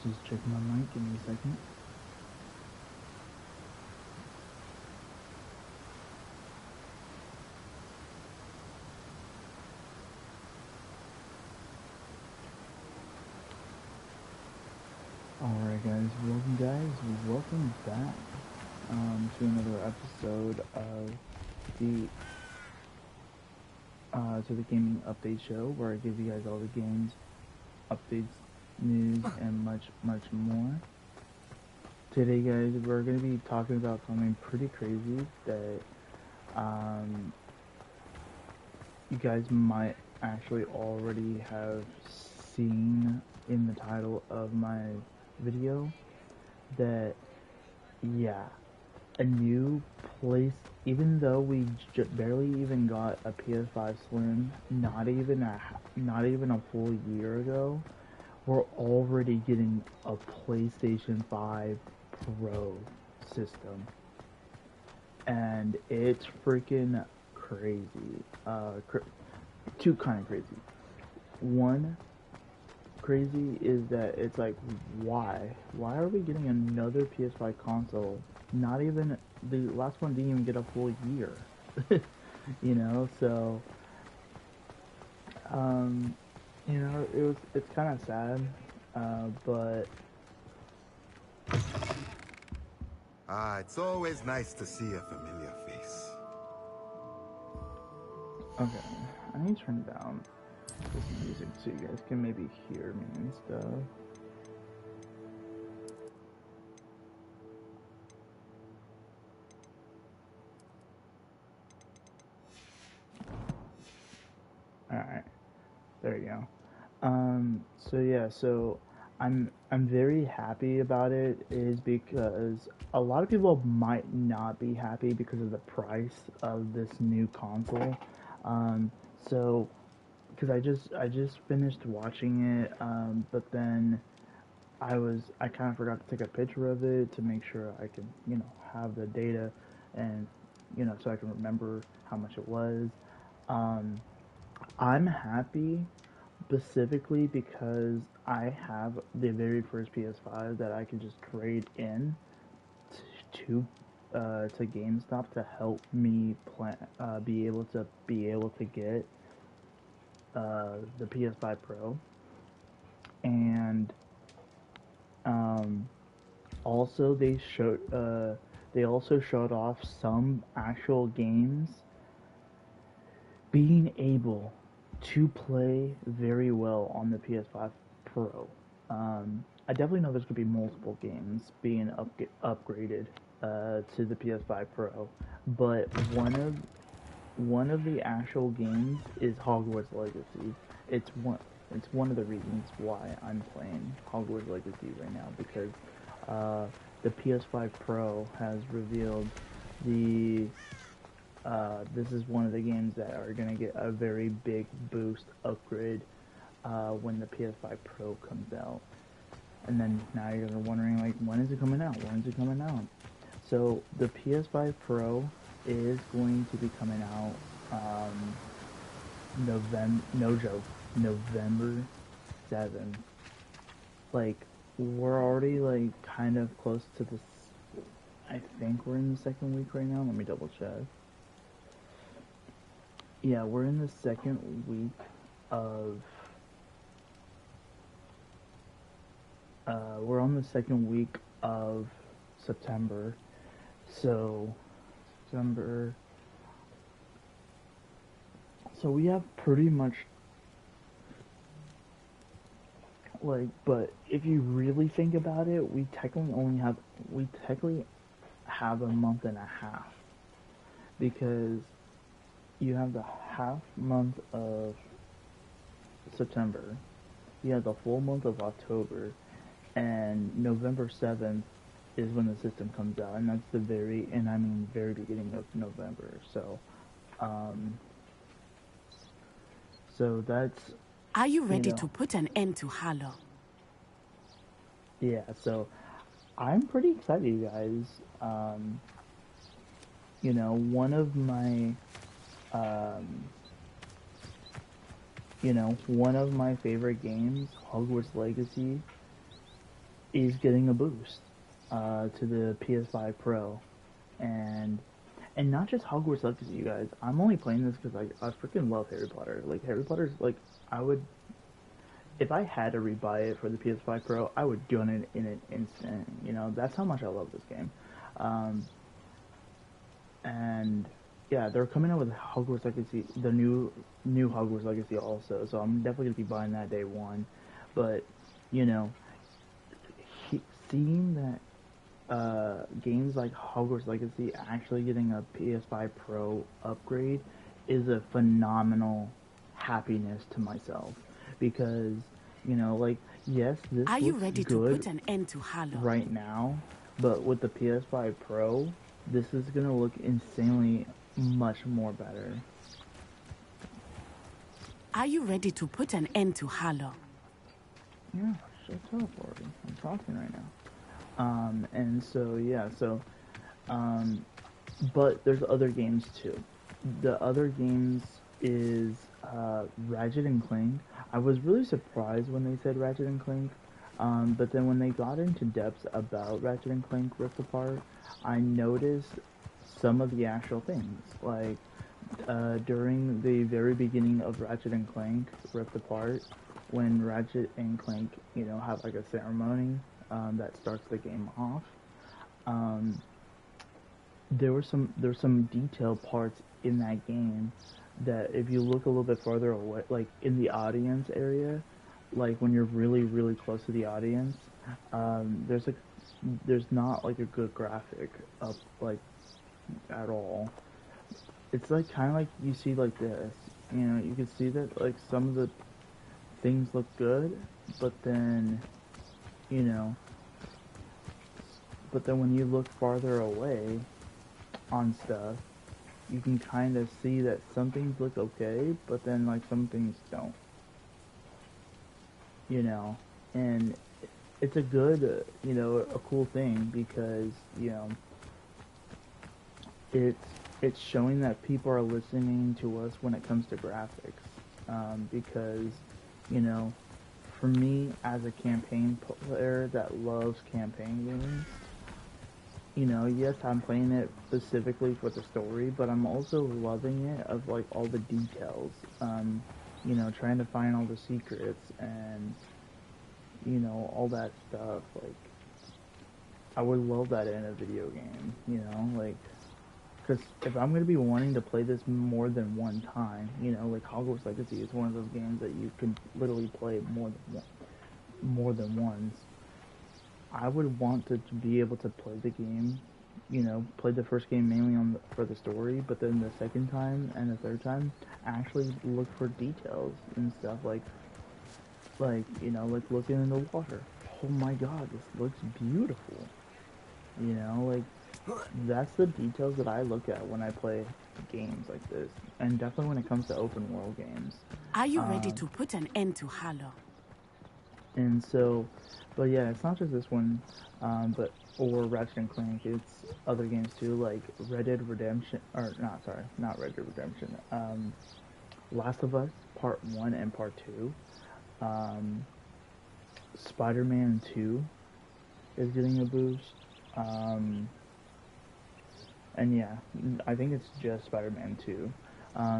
Just checking my mic. Give me a second. Alright guys, welcome back to another episode of the gaming update show, where I give you guys all the games, updates, news, and much more. Today guys, we're going to be talking about something pretty crazy that you guys might actually already have seen in the title of my video. That, yeah, a new place, even though we barely even got a PS5 Slim, not even a full year ago, we're already getting a PlayStation 5 Pro system, and it's freaking crazy. Two kind of crazy. One crazy is that it's like, why are we getting another PS5 console? Not even, the last one didn't even get a full year. You know, so you know, it's kind of sad, but it's always nice to see a familiar face. okay, I need to turn down this music so you guys can maybe hear me and stuff. Alright, there you go. So yeah, so I'm very happy about it, is because a lot of people might not be happy because of the price of this new console. So because I just finished watching it, but then I kind of forgot to take a picture of it to make sure I can, you know, have the data, and, you know, so I can remember how much it was. Um, I'm happy specifically because I have the very first PS5 that I can just trade in to to GameStop to help me be able to get the PS5 Pro. And um, also they also showed off some actual games being able to play very well on the PS5 Pro. I definitely know there's going to be multiple games being upgraded to the PS5 Pro, but one of the actual games is Hogwarts Legacy. It's one it's one of the reasons why I'm playing Hogwarts Legacy right now, because the PS5 Pro has revealed the this is one of the games that are going to get a very big boost upgrade when the PS5 Pro comes out. And then now you're wondering, like, when is it coming out? When is it coming out? So the PS5 Pro is going to be coming out no joke, November 7th. Like, we're already, like, kind of close to this. I think we're in the second week right now. Let me double check. Yeah, we're in the second week of we're on the second week of September. So September, so we have pretty much, like, but if you really think about it, we technically have a month and a half, because you have the half month of September, you have the full month of October, and November 7th is when the system comes out, and that's very beginning of November. So, so that's, Are you ready to put an end to Halo? yeah, so I'm pretty excited, you guys. You know, one of my favorite games, Hogwarts Legacy, is getting a boost to the PS5 Pro, and not just Hogwarts Legacy, you guys. I'm only playing this because I freaking love Harry Potter. Like Harry Potter's like I would if I had to rebuy it for the PS5 Pro, I would do it in an instant. You know, that's how much I love this game. Um, and yeah, they're coming out with Hogwarts Legacy, the new Hogwarts Legacy also. So I'm definitely gonna be buying that day one. But you know, seeing that games like Hogwarts Legacy actually getting a PS5 Pro upgrade is a phenomenal happiness to myself because like yes, this Are you looks ready to good put an end to Halo? right now, but with the PS5 Pro, this is gonna look insanely much more better. Are you ready to put an end to Halo? Yeah, shut up already. I'm talking right now. And so yeah, um, but there's other games too. The other games is Ratchet and Clank. I was really surprised when they said Ratchet and Clank, but then when they got into depth about Ratchet and Clank Rift Apart, I noticed some of the actual things. Like during the very beginning of Ratchet and Clank Rift Apart, when Ratchet and Clank, have like a ceremony that starts the game off. Um, there were some detailed parts in that game that if you look a little bit further away, like in the audience area, like when you're really really close to the audience, there's not like a good graphic up like at all. It's like kind of like you see like this, you can see that like some of the things look good, but then you know, but then when you look farther away on stuff, you can kind of see that some things look okay, but then like some things don't, you know, and it's a good, a cool thing because it's it's showing that people are listening to us when it comes to graphics, because you know, for me as a campaign player that loves campaign games, yes, I'm playing it specifically for the story, but I'm also loving it of like all the details. Trying to find all the secrets and all that stuff. Like, I would love that in a video game. Like, because if I'm gonna be wanting to play this more than one time, like Hogwarts Legacy is one of those games that you can literally play more than once. I would want to be able to play the game, play the first game mainly for the story, but then the second time and the third time actually look for details and stuff like looking in the water. Oh my god, this looks beautiful. Like that's the details that I look at when I play games like this, and definitely when it comes to open world games. Are you ready to put an end to Halo? And so, but yeah, it's not just this one, or Ratchet and Clank. It's other games too, like Red Dead Redemption, or not, sorry, not Red Dead Redemption. Last of Us Part 1 and Part 2. Spider-Man 2 is getting a boost. And yeah, I think it's just Spider-Man 2,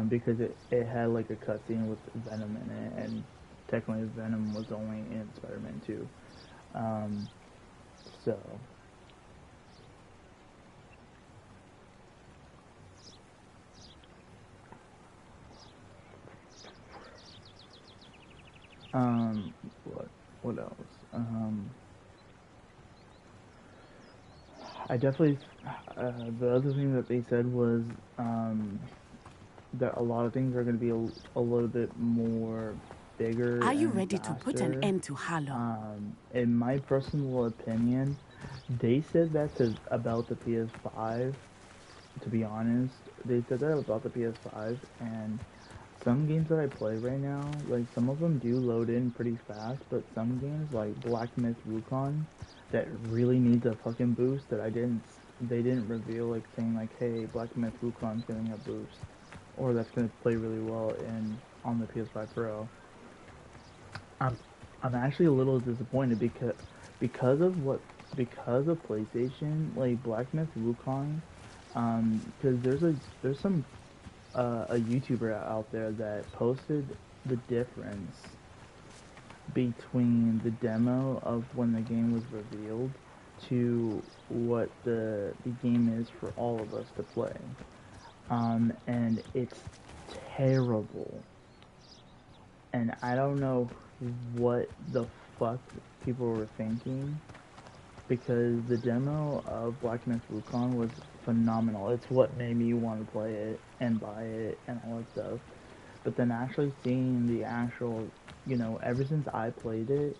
because it had like a cutscene with Venom in it, and technically Venom was only in Spider-Man 2. So what else? I definitely the other thing that they said was that a lot of things are going to be a little bit more bigger Are you and ready faster. to put an end to Halo? In my personal opinion, they said that about the PS5. To be honest, they said that about the PS5, and some games that I play right now, like some of them do load in pretty fast, but some games like Black Myth Wukong that really needs a fucking boost that they didn't reveal, like saying like, hey, Black Myth Wukong's getting a boost, or that's gonna play really well on the PS5 Pro. I'm I'm actually a little disappointed because of PlayStation, like Black Myth Wukong, because there's some a YouTuber out there that posted the difference between the demo of when the game was revealed to what the game is for all of us to play. And it's terrible. And I don't know what the fuck people were thinking, because the demo of Black Myth Wukong was phenomenal. It's what made me want to play it and buy it and all that stuff. But then actually seeing the actual, ever since I played it,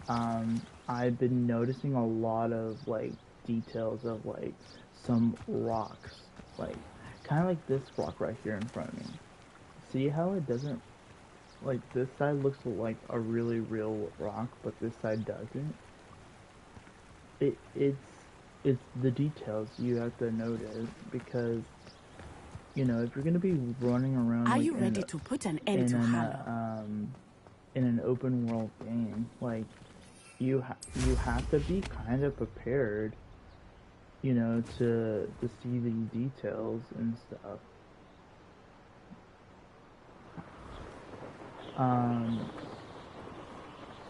I've been noticing a lot of like details of like some rocks, like kind of like this rock right here in front of me. See how it doesn't, like this side looks like a really real rock, but this side doesn't. It's the details you have to notice, because if you're gonna be running around Are like you ready to put an end to Halo? In an open world game, like you have to be kind of prepared, to see the details and stuff.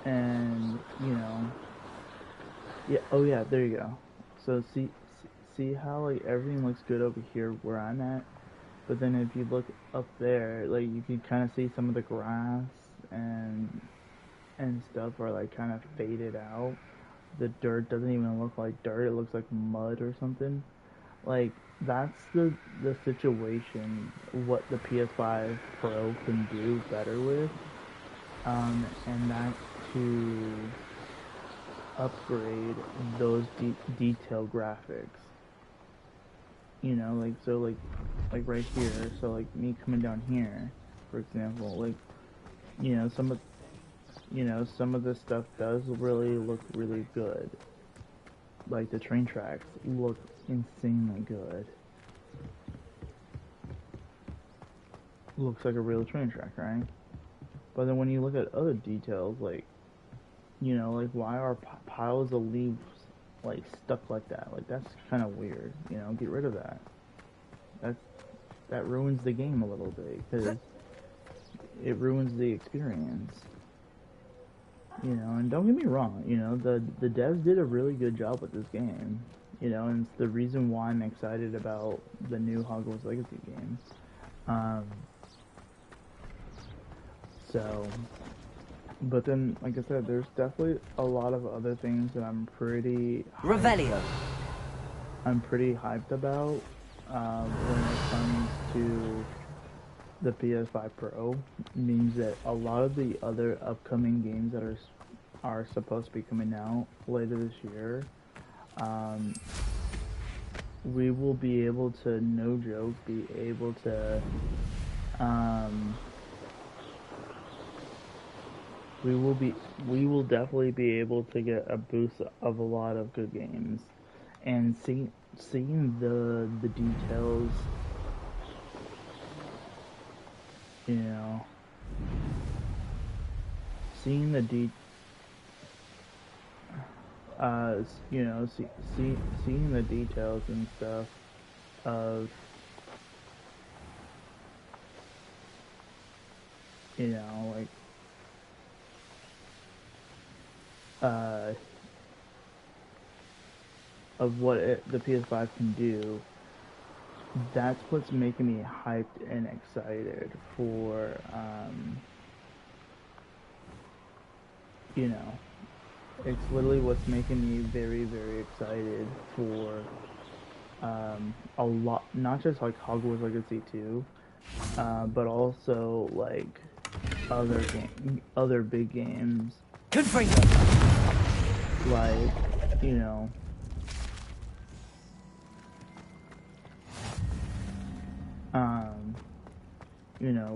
And yeah, oh yeah, there you go. So see how like everything looks good over here where I'm at, but then if you look up there, like you can kind of see some of the grass and stuff are like kind of faded out. The dirt doesn't even look like dirt; it looks like mud or something. Like that's the situation. What the PS5 Pro can do better with, and that's to upgrade those detail graphics. Like so, like right here. So like me coming down here, for example, like some of some of this stuff does really look really good. Like the train tracks look insanely good. Looks like a real train track, right? But then when you look at other details, like like why are piles of leaves like stuck like that? Like that's kind of weird. Get rid of that. That ruins the game a little bit, because it ruins the experience. And don't get me wrong, the devs did a really good job with this game. And it's the reason why I'm excited about the new Hogwarts Legacy game. So, but then, like I said, there's definitely a lot of other things that I'm pretty Revelio. I'm pretty hyped about when it comes to the PS5 Pro. Means that a lot of the other upcoming games that are supposed to be coming out later this year, we will be able to, no joke, be able to we will definitely be able to get a boost of a lot of good games, and seeing the details, seeing the seeing the details and stuff of like of what the PS5 can do, that's what's making me hyped and excited for it's literally what's making me very, very excited for a lot, not just like Hogwarts Legacy 2, but also like other big games. Good for you. Like,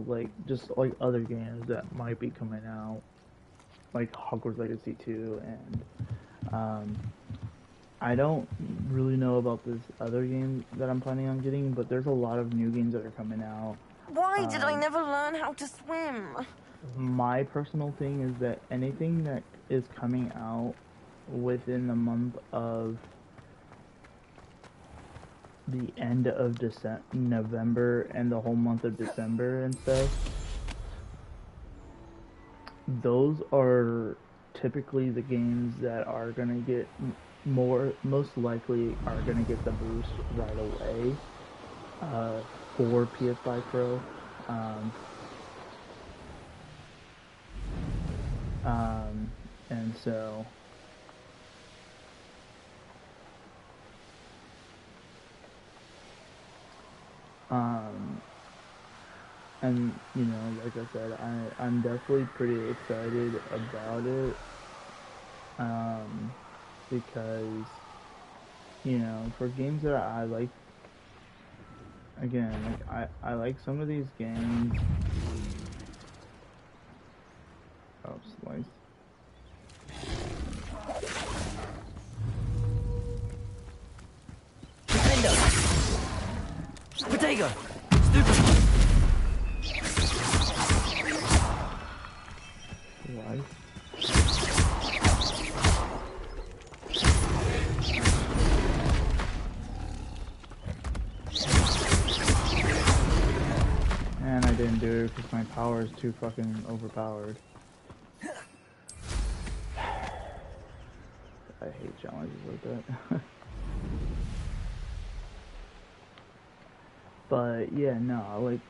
like just like other games that might be coming out, like Hogwarts Legacy 2, and I don't really know about this other game that I'm planning on getting, but there's a lot of new games that are coming out. Why did I never learn how to swim? My personal thing is that anything that is coming out within the month of the end of November and the whole month of December and stuff, those are typically the games that are gonna get most likely are gonna get the boost right away for PS5 Pro. And so and you know, like I said, I'm definitely pretty excited about it, because you know, for games that I like, again, like I like some of these games. Oh, slice. Potato! Stupid! Why? And I didn't do it because my power is too fucking overpowered. I hate challenges like that. But yeah, no, like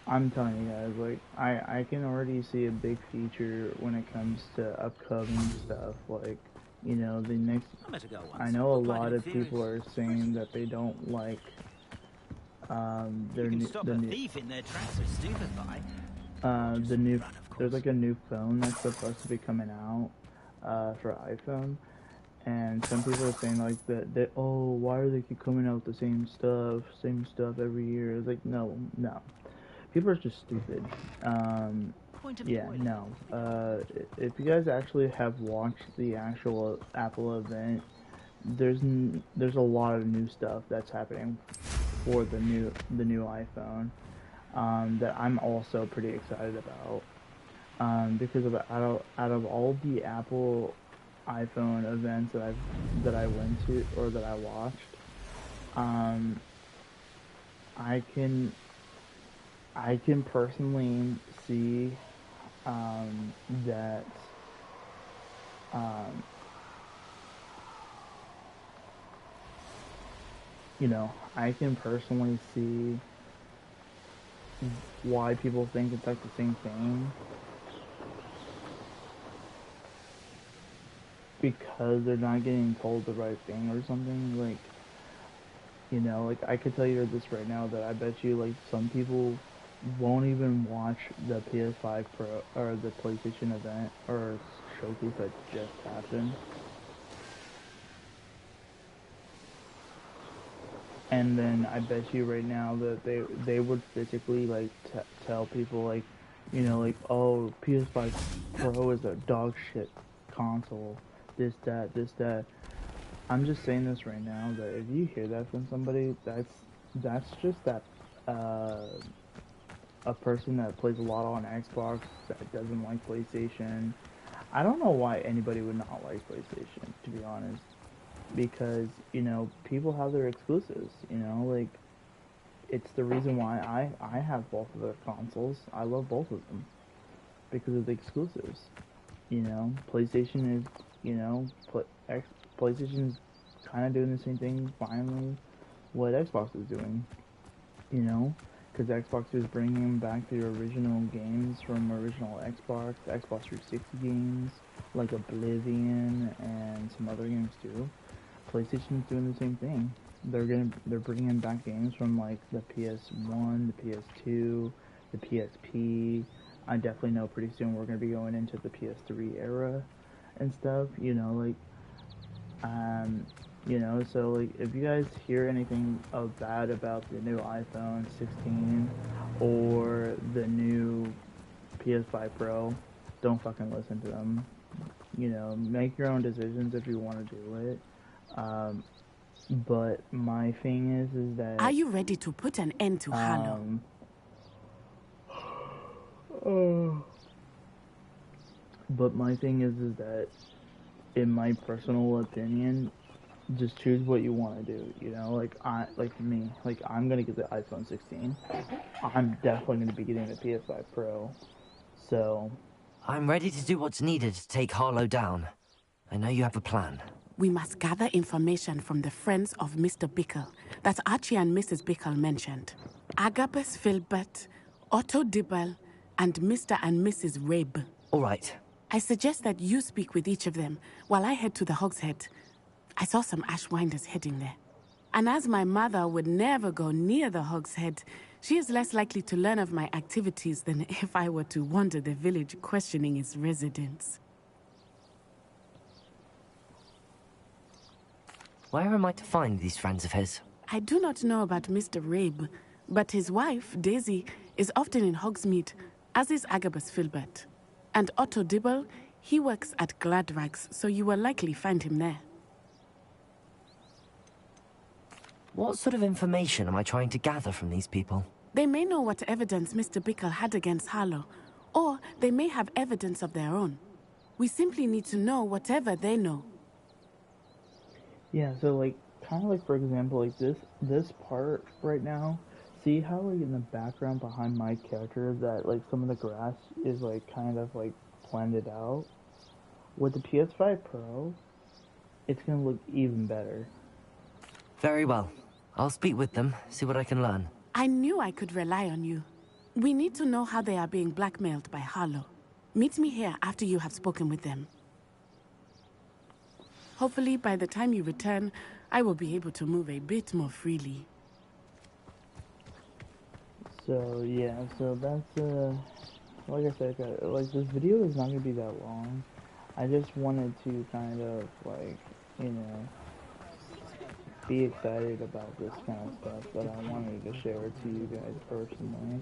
I'm telling you guys, like I can already see a big feature when it comes to upcoming stuff. Like, you know, the next. I know a lot of people are saying that they don't like their new the new there's like a new phone that's supposed to be coming out for iPhone. And some people are saying like that oh, why are they keep coming out with the same stuff every year? It's like no. People are just stupid. Yeah, no. If you guys actually have watched the actual Apple event, there's a lot of new stuff that's happening for the new iPhone, that I'm also pretty excited about. Because out of all the Apple iPhone events that I went to or that I watched, I can personally see that you know, I can personally see why people think it's like the same thing, because they're not getting told the right thing or something. Like, you know, like I could tell you this right now that I bet you like some people won't even watch the PS5 Pro or the PlayStation event or showcase that just happened. And then I bet you right now that they would physically like tell people like, you know, like, oh, PS5 Pro is a dog shit console, this that. I'm just saying this right now that if you hear that from somebody, that's just that a person that plays a lot on Xbox that doesn't like PlayStation. I don't know why anybody would not like PlayStation, to be honest, because you know people have their exclusives. You know, like it's the reason why I have both of the consoles. I love both of them because of the exclusives. You know, PlayStation is, you know, PlayStation is kind of doing the same thing finally what Xbox is doing. You know, because Xbox is bringing back the original games from original Xbox 360 games like Oblivion and some other games too. PlayStation's doing the same thing. They're bringing back games from like the PS1, the PS2, the PSP. I definitely know pretty soon we're gonna be going into the PS3 era and stuff. You know, like you know, so like if you guys hear anything of bad about the new iPhone 16 or the new PS5 Pro, don't fucking listen to them. You know, make your own decisions if you want to do it. But my thing is that Are you ready to put an end to Halo? oh, But my thing is that, in my personal opinion, just choose what you want to do. You know, like me, like I'm gonna get the iPhone 16. I'm definitely gonna be getting the PS5 Pro. So I'm ready to do what's needed to take Harlow down. I know you have a plan. We must gather information from the friends of Mr. Bickle that Archie and Mrs. Bickle mentioned. Agabus Filbert, Otto Dibble, and Mr. and Mrs. Rabe. All right. I suggest that you speak with each of them while I head to the Hogshead. I saw some Ashwinders heading there. And as my mother would never go near the Hogshead, she is less likely to learn of my activities than if I were to wander the village questioning its residents. Where am I to find these friends of his? I do not know about Mr. Rabe, but his wife, Daisy, is often in Hogsmeade, as is Agabus Filbert. And Otto Dibble, he works at Gladrags, so you will likely find him there. What sort of information am I trying to gather from these people? They may know what evidence Mr. Bickle had against Harlow, or they may have evidence of their own. We simply need to know whatever they know. yeah, so like kind of like, for example, like this part right now. See how like in the background behind my character that like some of the grass is like kind of like blended out. With the PS5 Pro, it's gonna look even better. Very well. I'll speak with them, see what I can learn. I knew I could rely on you. We need to know how they are being blackmailed by Harlow. Meet me here after you have spoken with them. Hopefully, by the time you return, I will be able to move a bit more freely. So yeah, so that's like I said, like this video is not gonna be that long. I just wanted to kind of like, you know, be excited about this kind of stuff, but I wanted to share it to you guys personally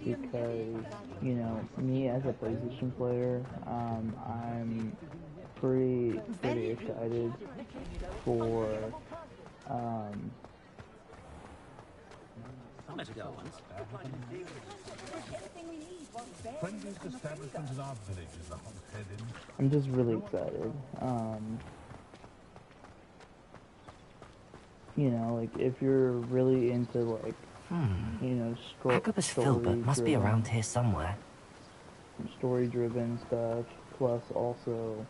because, you know, me as a PlayStation player, I'm pretty excited for I'm just really excited. You know, like if you're really into like, you know, Agabus Filbert must be around here somewhere. story-driven stuff, plus also,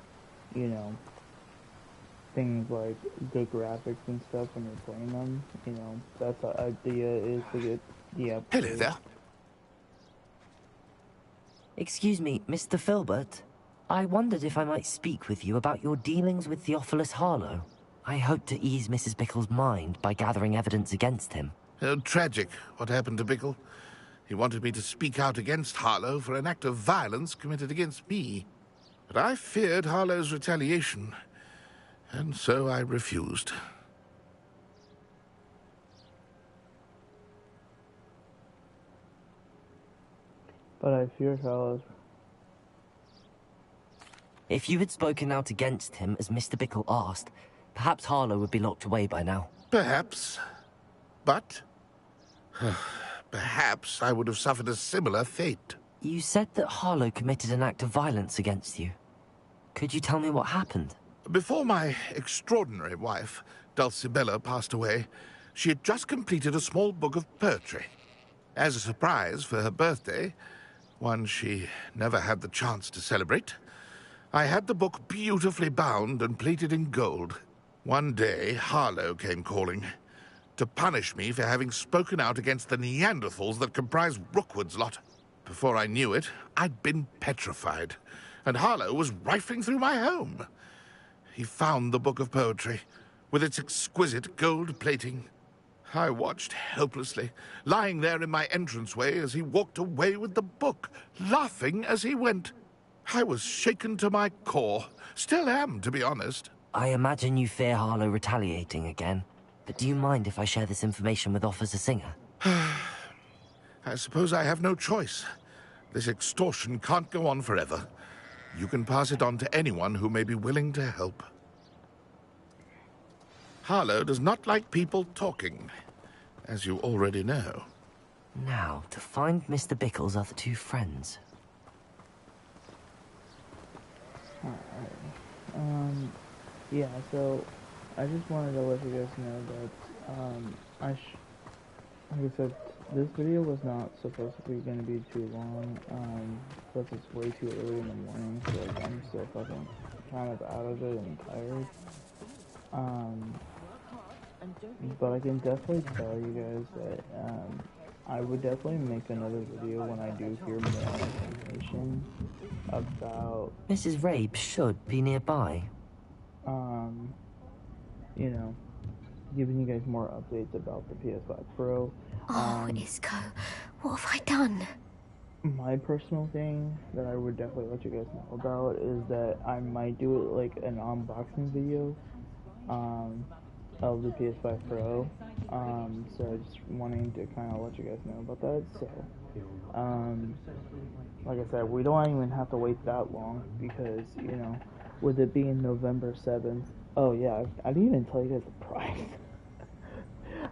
you know, things like good graphics and stuff when you're playing them. You know, that's the idea, is to get the upgrade. Hello there. Excuse me, Mr. Filbert. I wondered if I might speak with you about your dealings with Theophilus Harlow. I hope to ease Mrs. Bickle's mind by gathering evidence against him. Oh, tragic, what happened to Bickle. He wanted me to speak out against Harlow for an act of violence committed against me. But I feared Harlow's retaliation, and so I refused. But I fear Charles. If you had spoken out against him as Mr. Bickle asked, perhaps Harlow would be locked away by now. Perhaps. But perhaps I would have suffered a similar fate. You said that Harlow committed an act of violence against you. Could you tell me what happened? Before my extraordinary wife, Dulcibella, passed away, she had just completed a small book of poetry. As a surprise for her birthday, one she never had the chance to celebrate, I had the book beautifully bound and plated in gold. One day, Harlow came calling to punish me for having spoken out against the Neanderthals that comprise Rookwood's lot. Before I knew it, I'd been petrified, and Harlow was rifling through my home. He found the book of poetry, with its exquisite gold plating. I watched helplessly, lying there in my entranceway as he walked away with the book, laughing as he went. I was shaken to my core. Still am, to be honest. I imagine you fear Harlow retaliating again. But do you mind if I share this information with Officer Singer? I suppose I have no choice. This extortion can't go on forever. You can pass it on to anyone who may be willing to help. Harlow does not like people talking, as you already know. Now, to find Mr. Bickle's other two friends. Alright. Yeah, so I just wanted to let you guys know that, like I said, this video was not supposed to be gonna be too long, plus it's way too early in the morning, so like, I'm still fucking kind of out of it and tired. Um, but I can definitely tell you guys that, I would definitely make another video when I do hear more information about, Mrs. Rabe should be nearby. um, you know, giving you guys more updates about the PS5 Pro. Oh, Isco, what have I done? My personal thing that I would definitely let you guys know about is that I might do it like an unboxing video of the PS5 Pro. So just wanting to kind of let you guys know about that. So, like I said, we don't even have to wait that long because, you know, with it being November 7th. Oh, yeah, I didn't even tell you guys the price.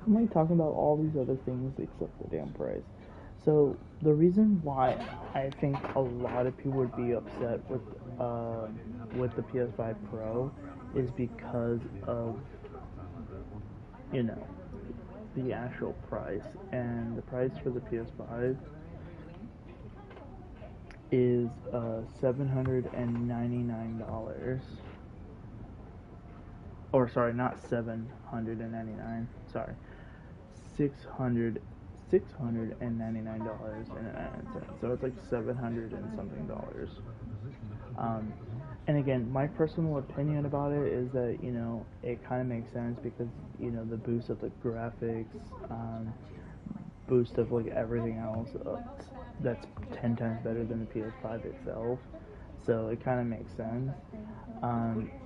I'm like talking about all these other things except the damn price. So the reason why I think a lot of people would be upset with the PS5 Pro is because of, you know, the actual price, and the price for the PS5 is $799. Or sorry, not 799. Sorry, 699 dollars. So it's like 700 and something dollars. Um, and again, my personal opinion about it is that, you know, it kind of makes sense because, you know, the boost of the graphics, boost of like everything else, that's 10 times better than the PS5 itself. So it kind of makes sense.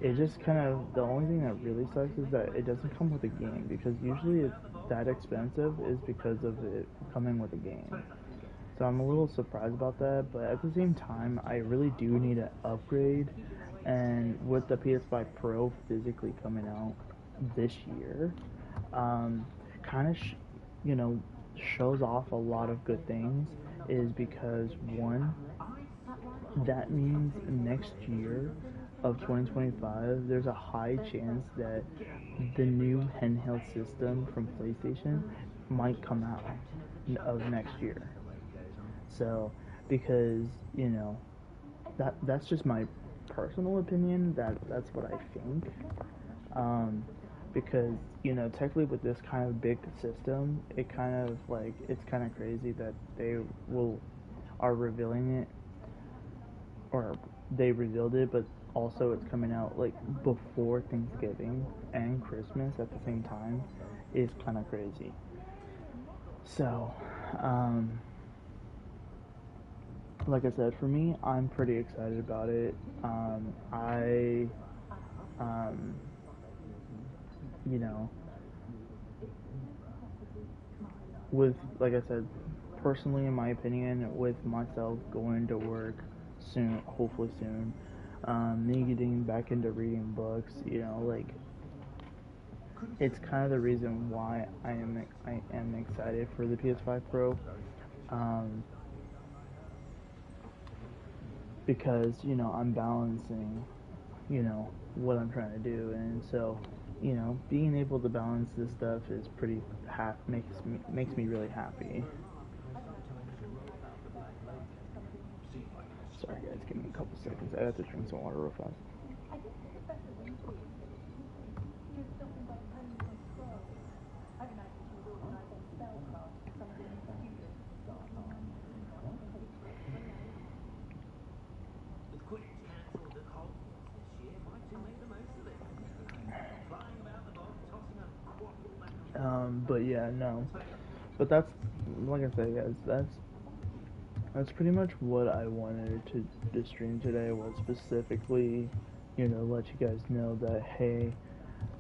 It just kind of, the only thing that really sucks is that it doesn't come with a game, because usually it's that expensive is because of it coming with a game. So I'm a little surprised about that, but at the same time, I really do need an upgrade. And with the PS5 Pro physically coming out this year, kind of, you know, shows off a lot of good things. Is because one, that means next year of 2025, there's a high chance that the new handheld system from PlayStation might come out of next year. So, because, you know, that's just my personal opinion. That's what I think. Um, because, you know, technically with this kind of big system, it kind of like, it's kind of crazy that they will are revealing it, or they revealed it, but also it's coming out like before Thanksgiving and Christmas at the same time, is kind of crazy. So, like I said, for me, I'm pretty excited about it. Um, you know, with, like I said, personally, in my opinion, with myself going to work soon, hopefully soon, me getting back into reading books, you know, like, it's kind of the reason why I am excited for the PS5 Pro, um, because, you know, I'm balancing, you know, what I'm trying to do, and so, you know, being able to balance this stuff is pretty makes me really happy. Sorry guys, give me a couple seconds. I have to drink some water real fast. But yeah, no. But that's, like I said, guys, that's pretty much what I wanted to stream today, was specifically, you know, let you guys know that, hey,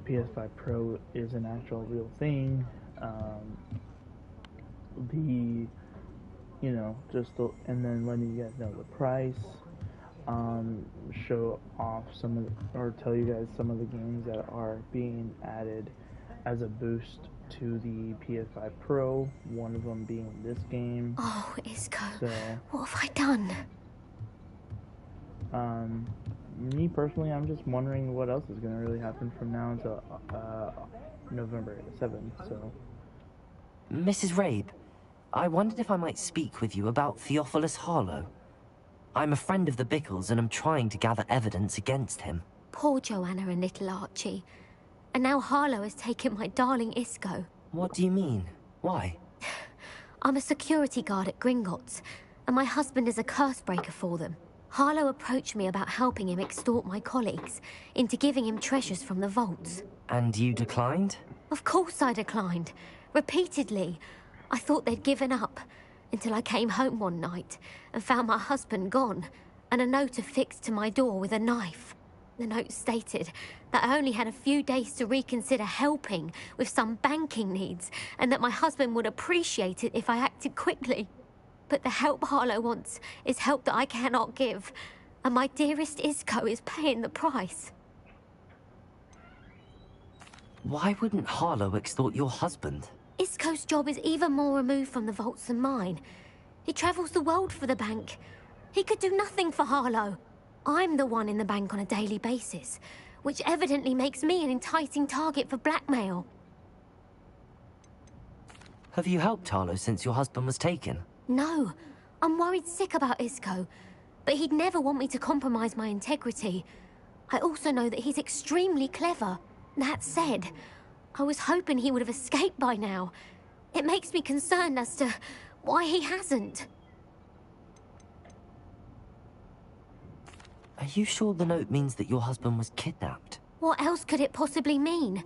PS5 Pro is an actual real thing. The, you know, and then letting you guys know the price. Show off some of or tell you guys some of the games that are being added as a boost to the PS5 Pro. One of them being this game. Oh, Isco, So, what have I done? um, me personally, I'm just wondering what else is going to really happen from now until November 7th. So, Mrs. Rabe, I wondered if I might speak with you about Theophilus Harlow. I'm a friend of the Bickles and I'm trying to gather evidence against him. Poor Joanna and little Archie. And now Harlow has taken my darling Isco. What do you mean? Why? I'm a security guard at Gringotts, and my husband is a curse breaker for them. Harlow approached me about helping him extort my colleagues into giving him treasures from the vaults. And you declined? Of course I declined. Repeatedly. I thought they'd given up, until I came home one night and found my husband gone, and a note affixed to my door with a knife. The note stated that I only had a few days to reconsider helping with some banking needs, and that my husband would appreciate it if I acted quickly. But the help Harlow wants is help that I cannot give, and my dearest Isco is paying the price. Why wouldn't Harlow extort your husband? Isco's job is even more removed from the vaults than mine. He travels the world for the bank. He could do nothing for Harlow. I'm the one in the bank on a daily basis, which evidently makes me an enticing target for blackmail. Have you helped Harlow since your husband was taken? No, I'm worried sick about Isco, but he'd never want me to compromise my integrity. I also know that he's extremely clever. That said, I was hoping he would have escaped by now. It makes me concerned as to why he hasn't. Are you sure the note means that your husband was kidnapped? What else could it possibly mean?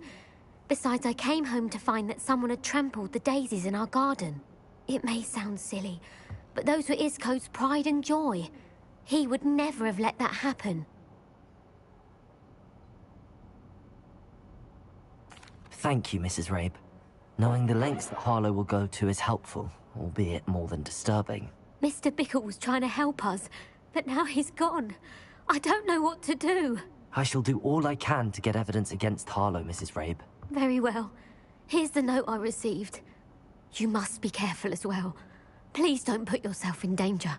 Besides, I came home to find that someone had trampled the daisies in our garden. It may sound silly, but those were Isco's pride and joy. He would never have let that happen. Thank you, Mrs. Rabe. Knowing the lengths that Harlow will go to is helpful, albeit more than disturbing. Mr. Bickle was trying to help us, but now he's gone. I don't know what to do. I shall do all I can to get evidence against Harlow, Mrs. Rabe. Very well. Here's the note I received. You must be careful as well. Please don't put yourself in danger.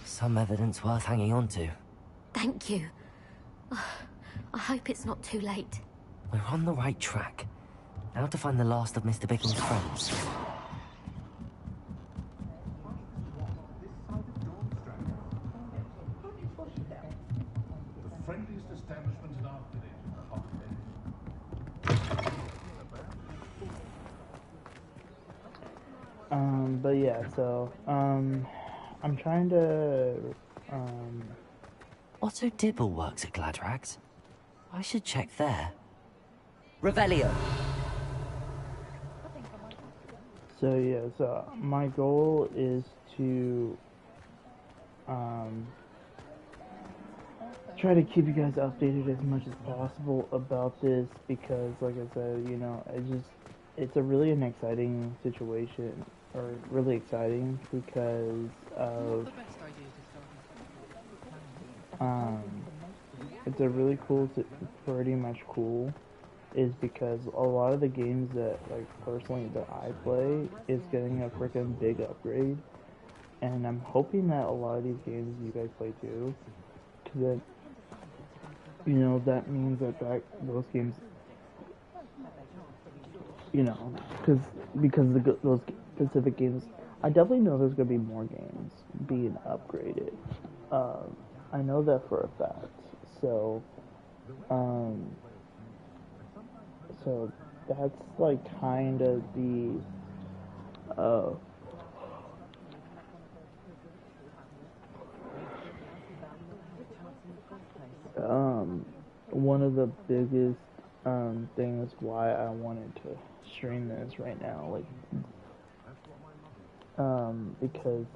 Some evidence worth hanging on to. Thank you. I hope it's not too late. We're on the right track. Now to find the last of Mr. Bickle's friends. The friendliest establishment in our village. but yeah, so, I'm trying to, Otto Dibble works at Gladrags. I should check there. Revelio. so yeah, so my goal is to, try to keep you guys updated as much as possible about this, because like I said, you know, it's a really an exciting situation, or really exciting because of it's a really cool, pretty much cool, is because a lot of the games that, like, personally that I play is getting a freaking big upgrade, and I'm hoping that a lot of these games you guys play too, because then, you know, that means that those games, you know, because those specific games, I definitely know there's gonna be more games being upgraded. I know that for a fact. So, so that's like kind of the, one of the biggest, things why I wanted to stream this right now, like, because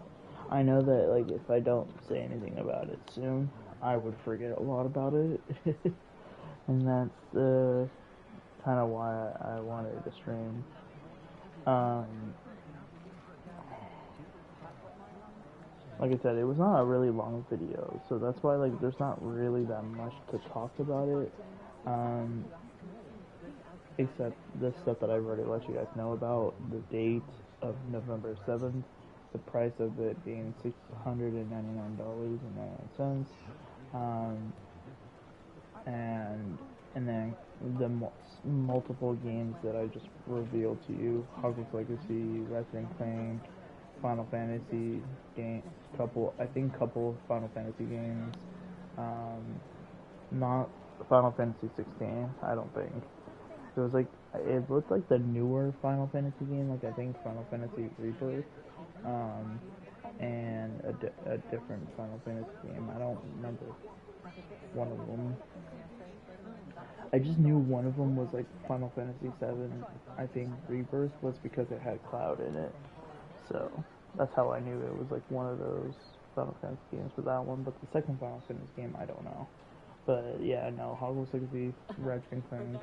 I know that, like, if I don't say anything about it soon, I would forget a lot about it, and that's, kind of why I wanted to stream. Like I said, it was not a really long video, so that's why, like, there's not really that much to talk about it, except the stuff that I've already let you guys know about, the date of November 7th, the price of it being $699.99, and then the multiple games that I just revealed to you: Hogwarts Legacy, Ratchet and Clank, Final Fantasy game, couple of Final Fantasy games, not Final Fantasy 16. I don't think it was like it looked like the newer Final Fantasy game, like I think Final Fantasy Rebirth, and a different Final Fantasy game. I don't remember one of them. I just knew one of them was like Final Fantasy 7. I think Rebirth was because it had Cloud in it, so that's how I knew it was like one of those Final Fantasy games for that one. But the second Final Fantasy game, I don't know. But yeah, no, Hogwarts Legacy, Ratchet and Clank,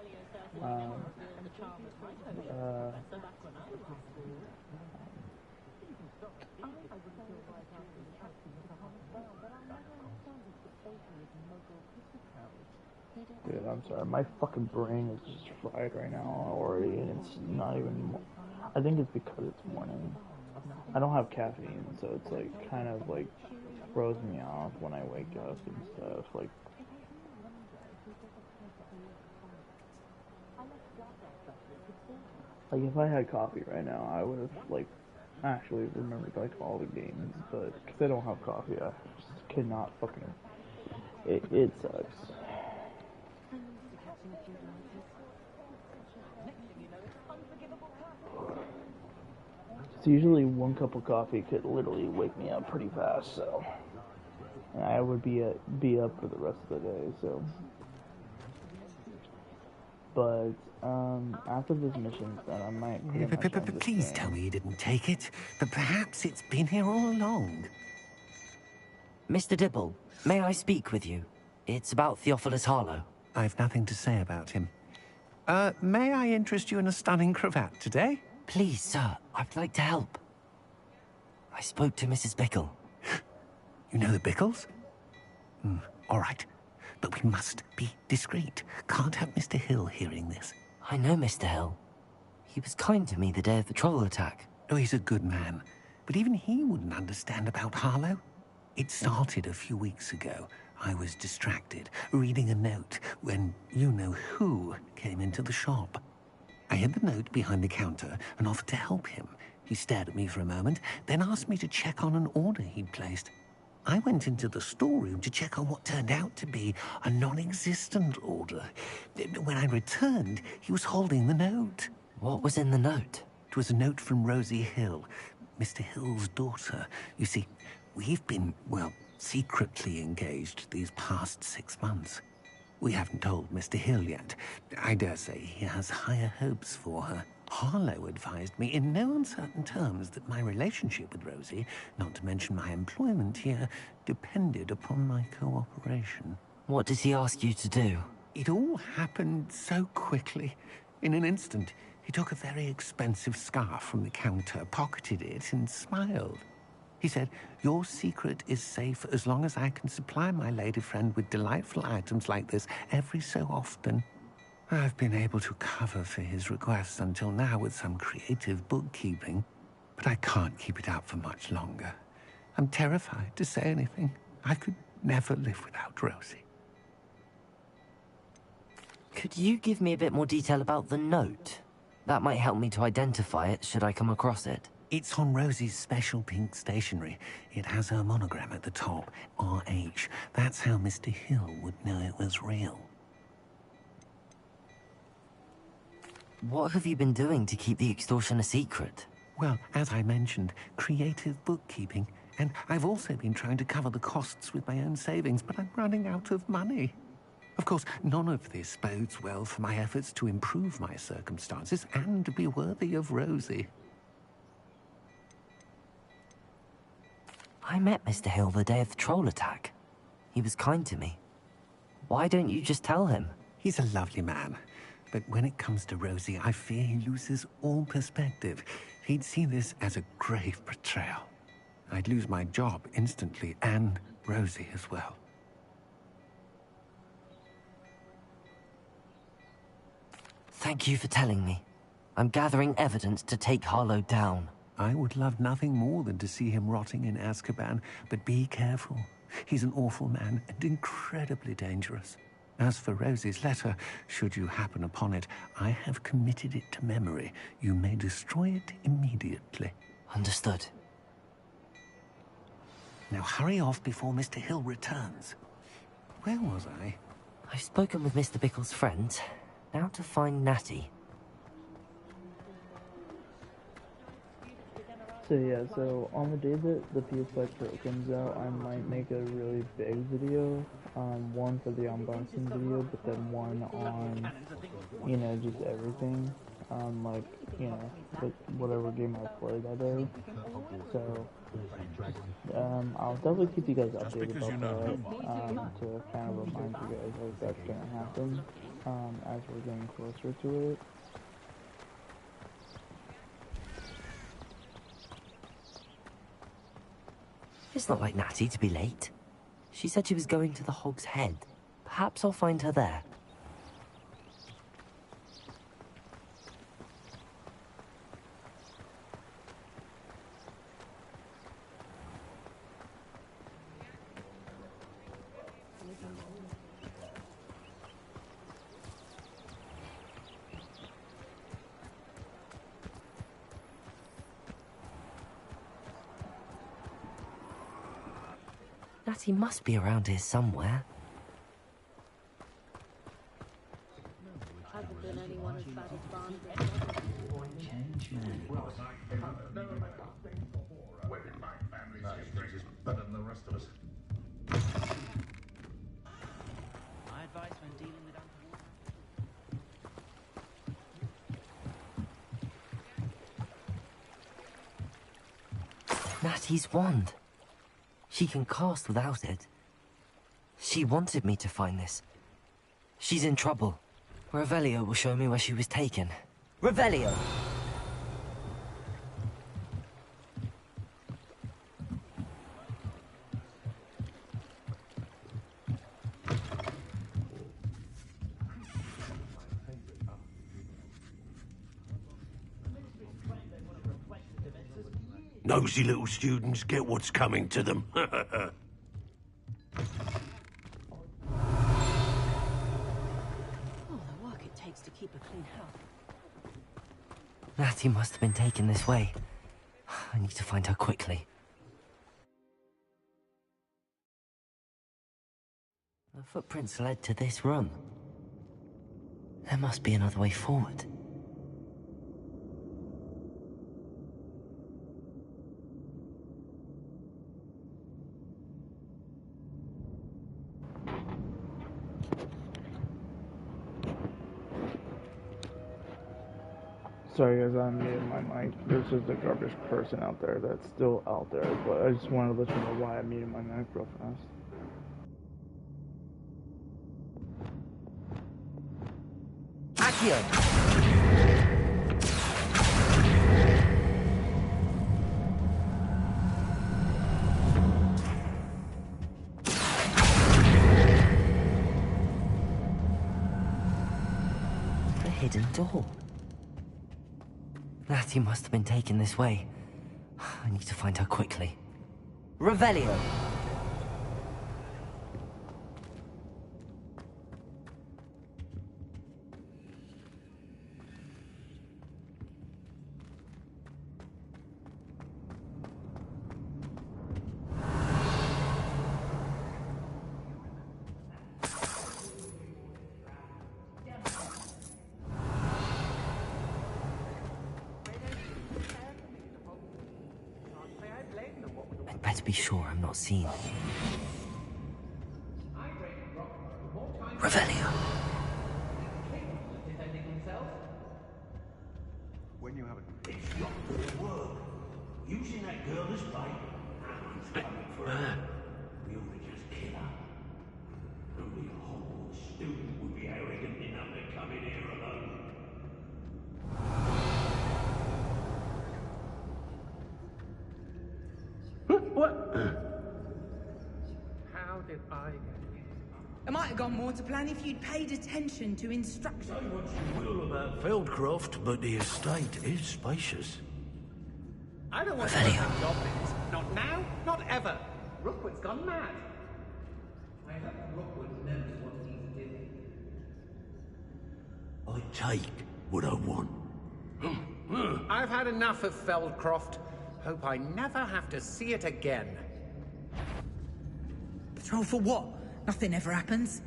dude, I'm sorry, my fucking brain is just fried right now already, and it's not even. I think it's because it's morning. I don't have caffeine, so it's like kind of like throws me off when I wake up and stuff. Like if I had coffee right now, I would have like actually remembered like all the games, but because I don't have coffee, I just cannot fucking. It sucks. So usually one cup of coffee could literally wake me up pretty fast, so and I would be up for the rest of the day. So, but after this mission's done, I might pretty much end this Please game. tell me you didn't take it. But perhaps it's been here all along. Mr. Dibble, may I speak with you? It's about Theophilus Harlow. I've nothing to say about him. May I interest you in a stunning cravat today? Please, sir, I'd like to help. I spoke to Mrs. Bickle. You know the Bickles? All right. But we must be discreet. Can't have Mr. Hill hearing this. I know Mr. Hill. He was kind to me the day of the troll attack. Oh, he's a good man. But even he wouldn't understand about Harlow. It started a few weeks ago. I was distracted, reading a note, when you-know-who came into the shop. I hid the note behind the counter and offered to help him. He stared at me for a moment, then asked me to check on an order he'd placed. I went into the storeroom to check on what turned out to be a non-existent order. When I returned, he was holding the note. What was in the note? It was a note from Rosie Hill, Mr. Hill's daughter. You see, we've been, well, secretly engaged these past 6 months. We haven't told Mr. Hill yet. I dare say he has higher hopes for her. Harlow advised me in no uncertain terms that my relationship with Rosie, not to mention my employment here, depended upon my cooperation. What does he ask you to do? It all happened so quickly. In an instant, he took a very expensive scarf from the counter, pocketed it, and smiled. He said, "Your secret is safe as long as I can supply my lady friend with delightful items like this every so often." I've been able to cover for his requests until now with some creative bookkeeping, but I can't keep it up for much longer. I'm terrified to say anything. I could never live without Rosie. Could you give me a bit more detail about the note? That might help me to identify it should I come across it. It's on Rosie's special pink stationery. It has her monogram at the top, RH. That's how Mr. Hill would know it was real. What have you been doing to keep the extortion a secret? Well, as I mentioned, creative bookkeeping. And I've also been trying to cover the costs with my own savings, but I'm running out of money. Of course, none of this bodes well for my efforts to improve my circumstances and to be worthy of Rosie. I met Mr. Hill the day of the troll attack. He was kind to me. Why don't you just tell him? He's a lovely man. But when it comes to Rosie, I fear he loses all perspective. He'd see this as a grave betrayal. I'd lose my job instantly, and Rosie as well. Thank you for telling me. I'm gathering evidence to take Harlow down. I would love nothing more than to see him rotting in Azkaban, but be careful. He's an awful man and incredibly dangerous. As for Rosie's letter, should you happen upon it, I have committed it to memory. You may destroy it immediately. Understood. Now hurry off before Mr. Hill returns. Where was I? I've spoken with Mr. Bickle's friends. Now to find Natty. So yeah, so on the day that the PS5 Pro comes out, I might make a really big video, one for the unboxing video, but then one on, you know, just everything, like, you know, whatever game I played that day. So, I'll definitely keep you guys updated about that, to kind of remind you guys like that's gonna happen, as we're getting closer to it. It's not like Natty to be late. She said she was going to the Hog's Head. Perhaps I'll find her there. Natty must be around here somewhere. Natty's wand. She can cast without it. She wanted me to find this. She's in trouble. Revelio will show me where she was taken. Revelio! Nosy little students get what's coming to them. All the work it takes to keep a clean house. Natty must have been taken this way. I need to find her quickly. The footprints led to this room. There must be another way forward. Sorry guys, I'm muting my mic. There's just a garbage person out there that's still out there, but I just wanted to let you know why I muted my mic real fast. Accio! The hidden door. Natty must have been taken this way. I need to find her quickly. Revelio! I'd better be sure I'm not seen. Revelio! When you have it's not good work. Using that girl as bait. He's coming for her. We ought to just kill her. Only a Hogwarts student would be arrogant enough to come in here alone. What? How did I get here? It might have gone more to plan if you'd paid attention to instructions. Say what you will about Feldcroft, but the estate is spacious. I don't want to work with goblins. Not now, not ever. Rookwood's gone mad. I hope Rookwood knows what he's doing. I take what I want. I've had enough of Feldcroft. Hope I never have to see it again. Patrol for what? Nothing ever happens.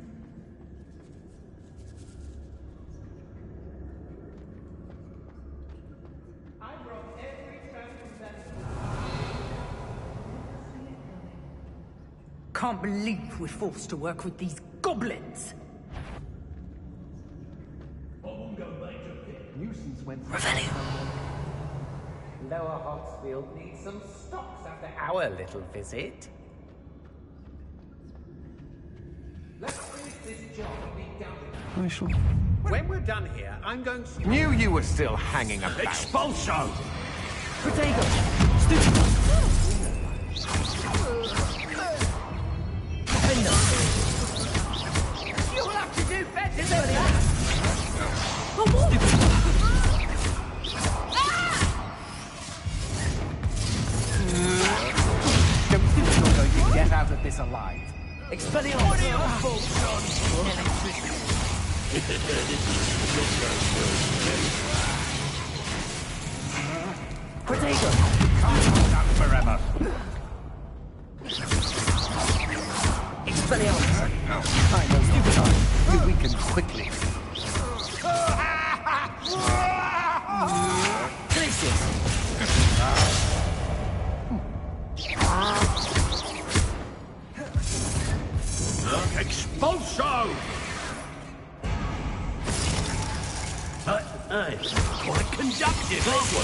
Can't believe we're forced to work with these goblins. Nuisance went Revelio. Lower Hogsfield needs some stocks after our little visit. Let's finish this job and be done with it. I shall... When we're done here, I'm going to... Knew you were still hanging about. Expulso! Potato! Stupid! You'll have to do better than that! Don't think you're going to get out of this alive. Expelliarmus! What are your faults, Potato! Can't hold up forever. Expelliarmus! I know stupid eye. You weaken quickly. Glacius! Expulso! Hey, quite conductive, aren't we?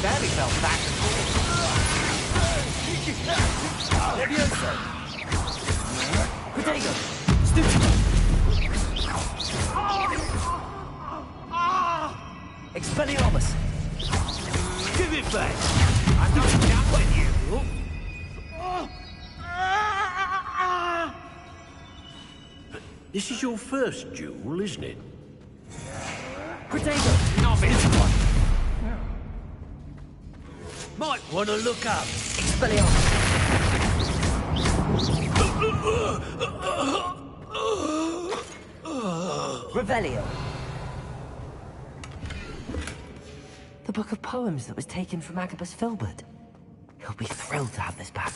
Barely fell back and Levioso! Potato! Stupid! Expelliarmus! Give it back! I'm not done with you! This is your first duel, isn't it? Potato! Novice one! Might want to look up. Expelliarmus! Revelio! The book of poems that was taken from Agabus Filbert. He'll be thrilled to have this back.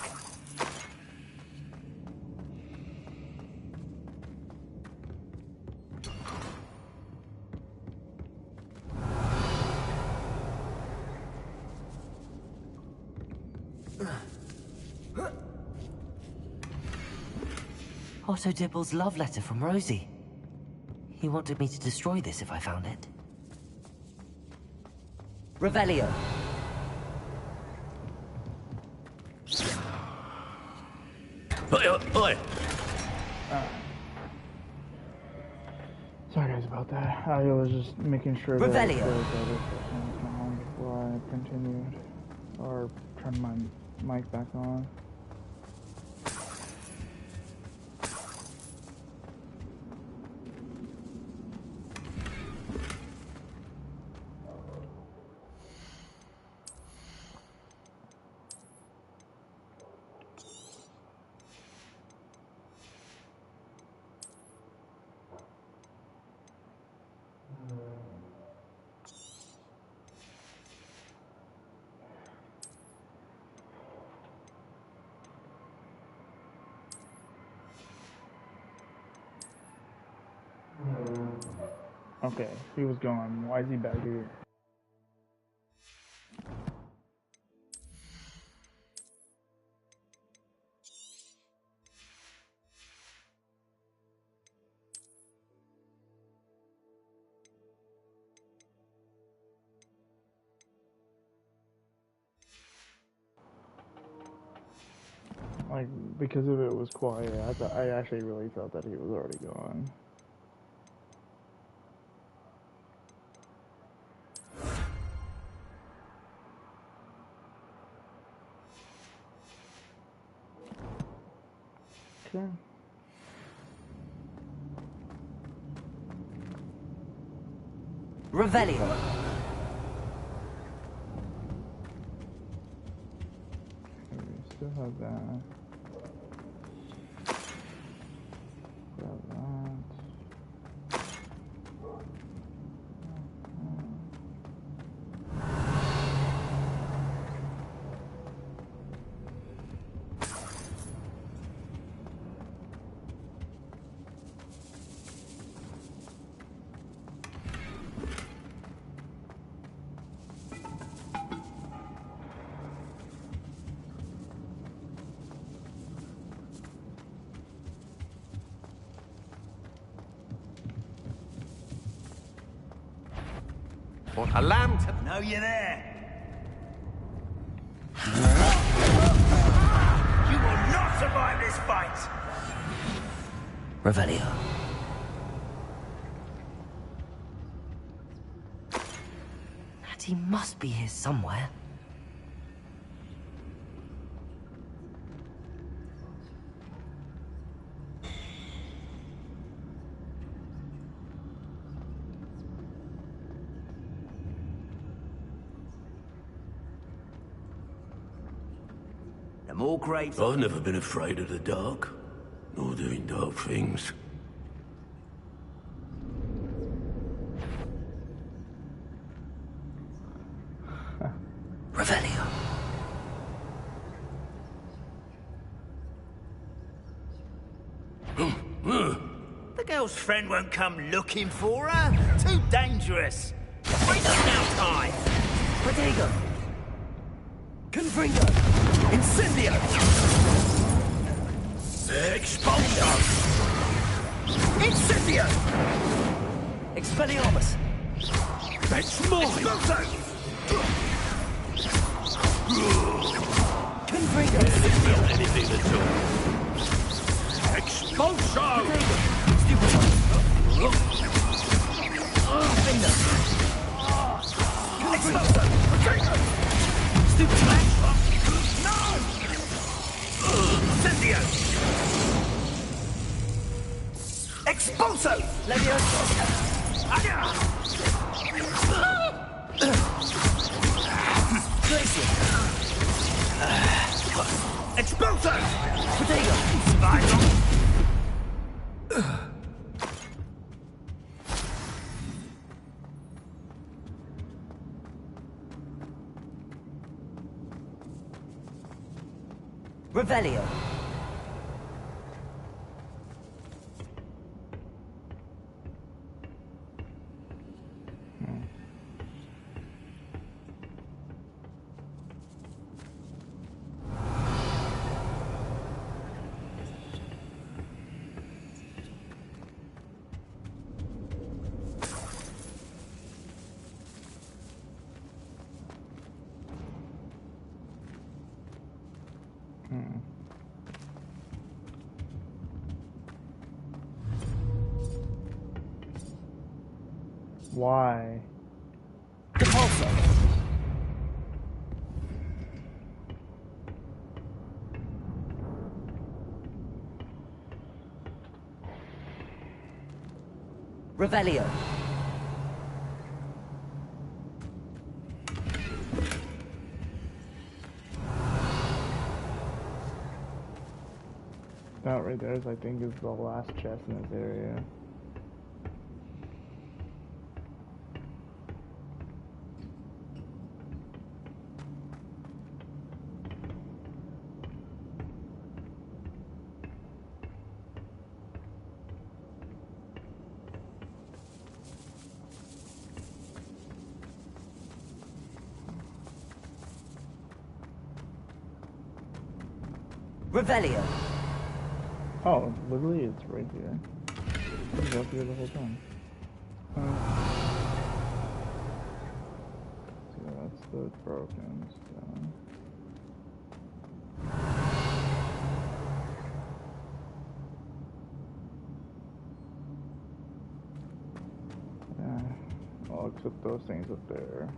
Otto Dibble's love letter from Rosie. He wanted me to destroy this if I found it. Revelio. Oi! Sorry guys about that. I was just making sure that Revelio. the other session was not on before I continued. Or turned my mic back on. Okay, he was gone. Why is he back here? Like, because of it was quiet, I actually really thought that he was already gone. Okay. Revelio. Still have that. Grab that. Want a lamb to know you're there? You will not survive this fight! Revelio. Natty must be here somewhere. The more graves... I've never been afraid of the dark, nor doing dark things. Revelio. The girl's friend won't come looking for her. Too dangerous. Wasting our time. Protego. Confringo. Incendio. Expulso. Incendio. Expelliarmus. That's mine. Expulso. Confringo. Not anything at all. Expulso. Stupid. Finger. Expulso. Protego. Stupid man. No. Incendio. Expulso. Leviosa. Glacier. Expulso. Protego. Vital. Revelio. Why? Depulso. Revelio. That right there is, I think, is the last chest in this area. Revelio. Oh, literally, it's right here. It's up here the whole time. So that's the broken stone. Yeah, well, except those things up there.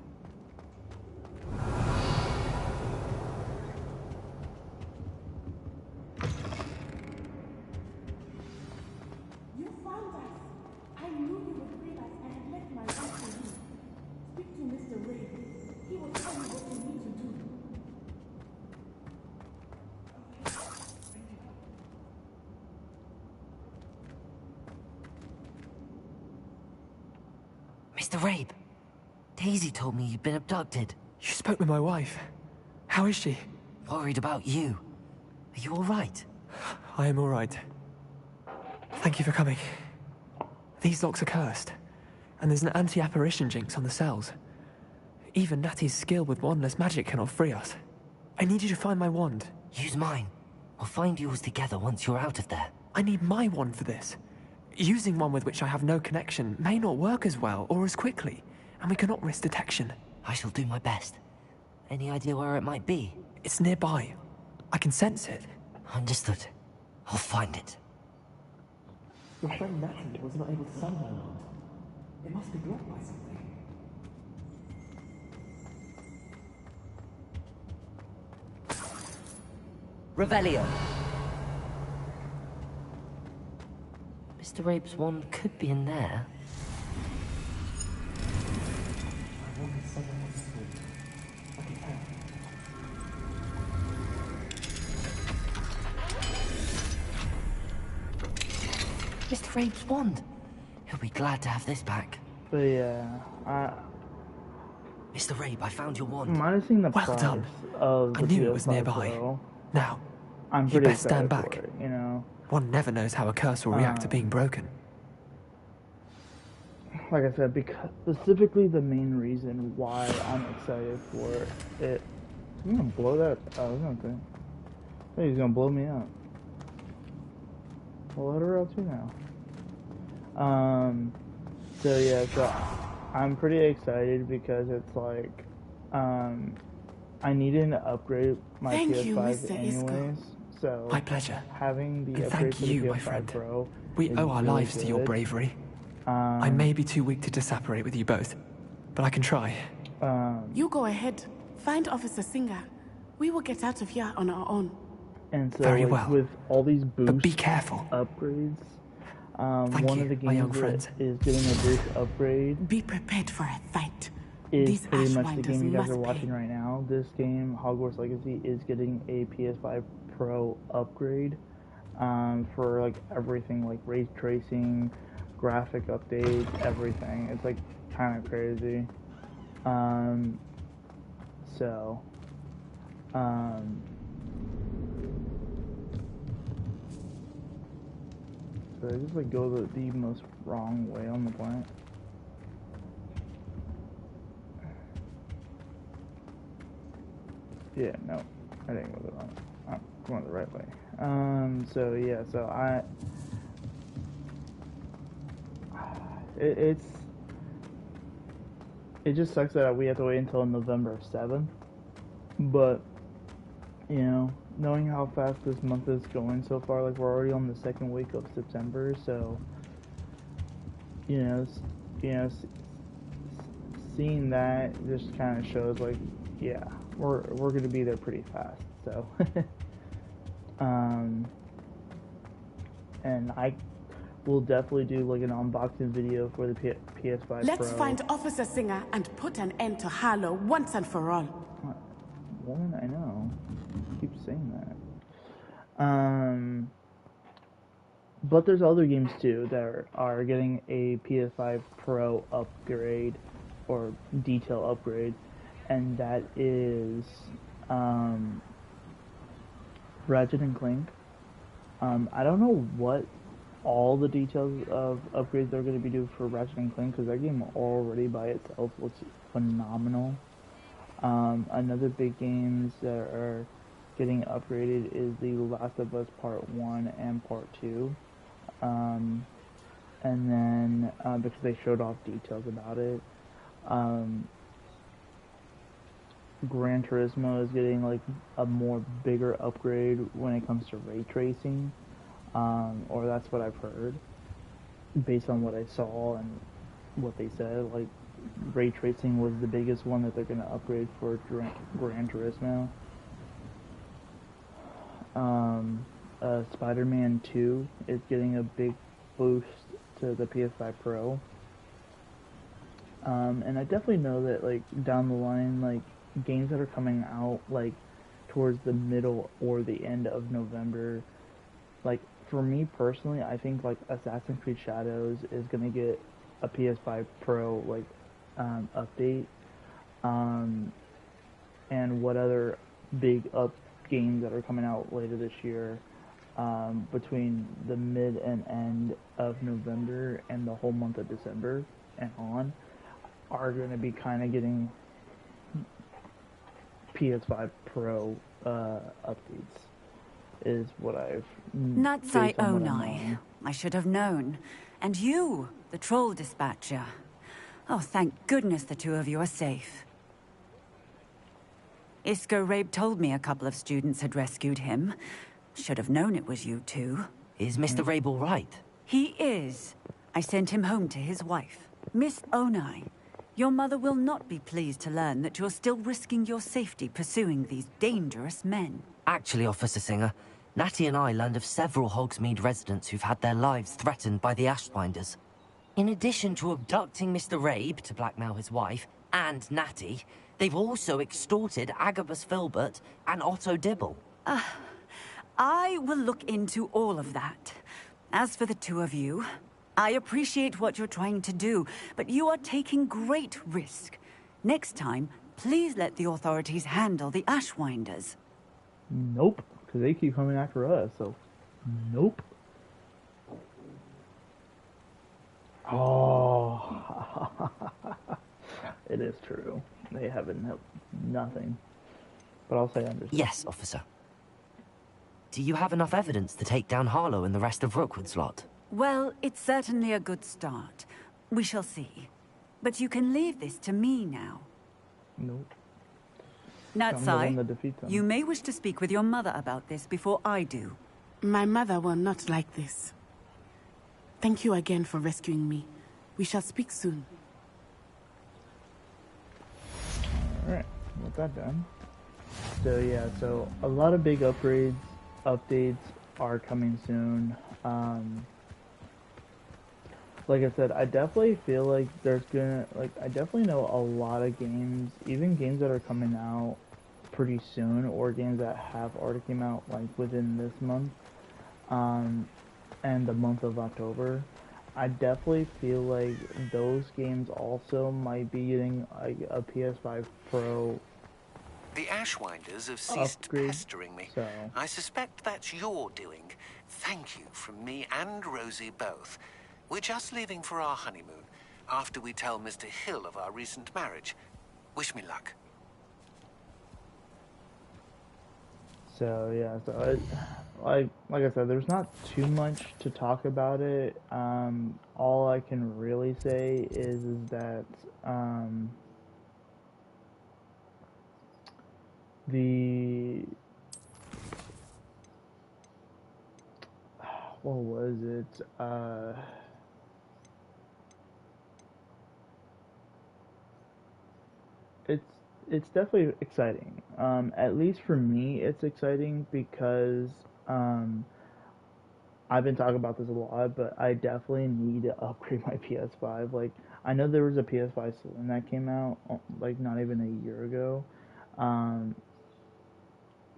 Mr. Rabe, Daisy told me you'd been abducted. You spoke with my wife. How is she? Worried about you. Are you all right? I am all right. Thank you for coming. These locks are cursed, and there's an anti-apparition jinx on the cells. Even Natty's skill with wandless magic cannot free us. I need you to find my wand. Use mine. We'll find yours together once you're out of there. I need my wand for this. Using one with which I have no connection may not work as well or as quickly, and we cannot risk detection. I shall do my best. Any idea where it might be? It's nearby. I can sense it. Understood. I'll find it. Your friend Natty was not able to summon my wand. It must be blocked by something. Revelio. Mr. Rabe's wand could be in there. Mr. Rabe's wand. He'll be glad to have this back. But yeah, Mr. Rabe, I found your wand. minusing the Well price done. of the I knew it was PS5 nearby. Pro, Now, I'm you pretty best stand excited back. for it, you know? One never knows how a curse will react to being broken. Like I said, because specifically the main reason why I'm excited for it. I'm gonna blow that. I was gonna think. I think he's gonna blow me up. I'll let her out too now. So yeah, so I'm pretty excited because it's like, I needed to upgrade my Thank PS5 you, Mr. Isco. anyways. So My pleasure. having the And upgrade thank to the you, PS5 my friend. Pro We is owe our really lives to your good. bravery. I may be too weak to disapparate with you both, but I can try. You go ahead. Find Officer Singer. We will get out of here on our own. And so, Very like, well. with all these boost But be careful. upgrades, Thank one you, of the my young games friends. that is getting a boost upgrade Be prepared for a fight. is These pretty much the Ashwinders game you guys must are watching pay. right now. This game, Hogwarts Legacy, is getting a PS5 Pro upgrade for like everything, like ray tracing, graphic updates, everything. It's like kind of crazy. So, so I just like go the most wrong way on the planet. Yeah, no, I didn't go the wrong. I'm going the right way. So yeah, so it just sucks that we have to wait until November 7th. But you know, knowing how fast this month is going so far, like we're already on the second week of September, so seeing that just kind of shows like, yeah, we're gonna be there pretty fast. So, and I will definitely do like an unboxing video for the PS5 Let's Pro. find Officer Singer and put an end to Harlow once and for all. Woman, I know. Keep saying that. But there's other games too that are getting a PS5 Pro upgrade or detail upgrade, and that is Ratchet and Clank. I don't know what all the details of upgrades they're going to be doing for Ratchet and Clank, because that game already by itself looks phenomenal. Another big games that are getting upgraded is The Last of Us Part 1 and Part 2. And then, because they showed off details about it, Gran Turismo is getting like a more bigger upgrade when it comes to ray tracing, or that's what I've heard, based on what I saw and what they said. Like, ray tracing was the biggest one that they're going to upgrade for Gran Turismo. Spider-Man 2 is getting a big boost to the PS5 Pro. And I definitely know that, like, down the line, like, games that are coming out, like, towards the middle or the end of November, like, for me personally, I think, like, Assassin's Creed Shadows is gonna get a PS5 Pro like update, um, and what other big up games that are coming out later this year, between the mid and end of November and the whole month of December and on, are going to be kind of getting PS5 Pro updates. Is what I've Natsai based on what I'm Onai. I should have known. And you, the troll dispatcher. Oh, thank goodness the two of you are safe. Isco Rabe told me a couple of students had rescued him. Should have known it was you two. Is Mr. Rabe all right? He is. I sent him home to his wife. Miss Onai, your mother will not be pleased to learn that you're still risking your safety pursuing these dangerous men. Actually, Officer Singer, Natty and I learned of several Hogsmeade residents who've had their lives threatened by the Ashbinders. In addition to abducting Mr. Rabe to blackmail his wife and Natty, they've also extorted Agabus Filbert and Otto Dibble. I will look into all of that. As for the two of you, I appreciate what you're trying to do, but you are taking great risk. Next time, please let the authorities handle the Ashwinders. Nope, because they keep coming after us, so nope. Oh, it is true. They haven't helped nothing. But I'll say understand. Yes, officer. Do you have enough evidence to take down Harlow and the rest of Rookwood's lot? Well, it's certainly a good start. We shall see. But you can leave this to me now. Nope. Natsai, you may wish to speak with your mother about this before I do. My mother will not like this. Thank you again for rescuing me. We shall speak soon. Alright, with that done. So yeah, so a lot of big updates are coming soon. Like I said, I definitely feel like I definitely know a lot of games, even games that are coming out pretty soon, or games that have already came out like within this month, and the month of October. I definitely feel like those games also might be getting like a PS5 Pro. The Ashwinders have ceased Upgrade, pestering me. so. I suspect that's your doing. Thank you from me and Rosie both. We're just leaving for our honeymoon, after we tell Mr. Hill of our recent marriage. Wish me luck. So yeah, so like I said, there's not too much to talk about it. All I can really say is that the what was it? It's it's definitely exciting. At least for me, it's exciting because I've been talking about this a lot, but I definitely need to upgrade my PS5. Like, I know there was a PS5 Slim that came out like not even a year ago, um,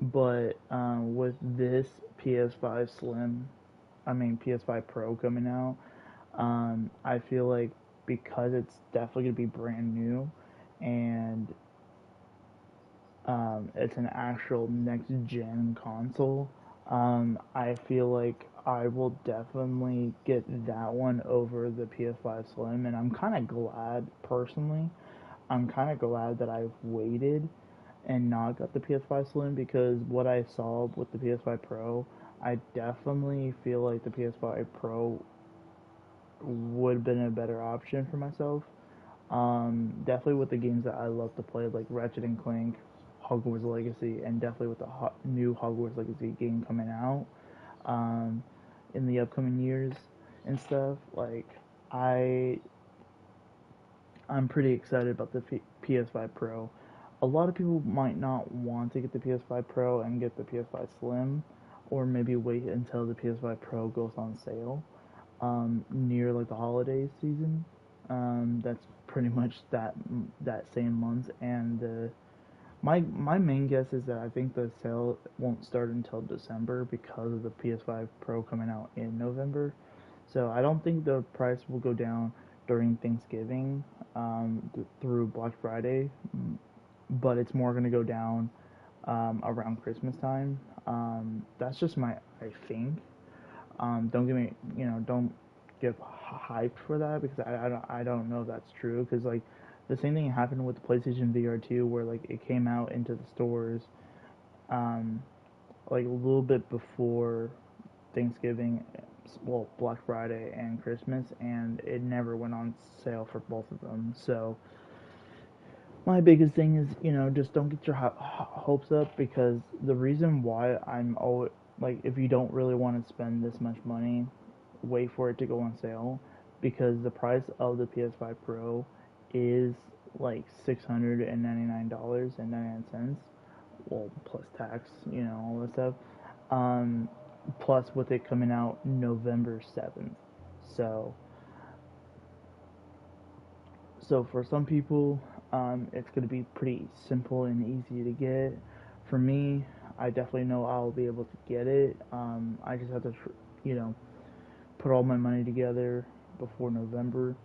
but with this PS5 Slim, I mean PS5 Pro coming out, I feel like because it's definitely gonna be brand new, and it's an actual next gen console. I feel like I will definitely get that one over the PS5 Slim, and I'm kind of glad, personally, I'm kind of glad that I've waited and not got the PS5 Slim, because what I saw with the PS5 Pro, I definitely feel like the PS5 Pro would have been a better option for myself. Definitely with the games that I love to play, like Ratchet and Clank, Hogwarts Legacy, and definitely with the new Hogwarts Legacy game coming out in the upcoming years and stuff. Like, I'm pretty excited about the PS5 Pro. A lot of people might not want to get the PS5 Pro and get the PS5 Slim, or maybe wait until the PS5 Pro goes on sale near like the holiday season. That's pretty much that same month, and my main guess is that I think the sale won't start until December because of the PS5 Pro coming out in November. So I don't think the price will go down during Thanksgiving through Black Friday, but it's more going to go down around Christmas time. That's just I think. Don't get me, don't get hyped for that because I don't know if that's true because like the same thing happened with the PlayStation VR 2 where like it came out into the stores um, like a little bit before Thanksgiving, well, Black Friday and Christmas, and it never went on sale for both of them. So my biggest thing is, just don't get your hopes up because the reason why I'm always like, if you don't really want to spend this much money, wait for it to go on sale because the price of the PS5 Pro is like $699.99. Well, plus tax, all that stuff. Um, Plus with it coming out November 7th. So, for some people, it's going to be pretty simple and easy to get. For me, I definitely know I'll be able to get it. I just have to, put all my money together before November.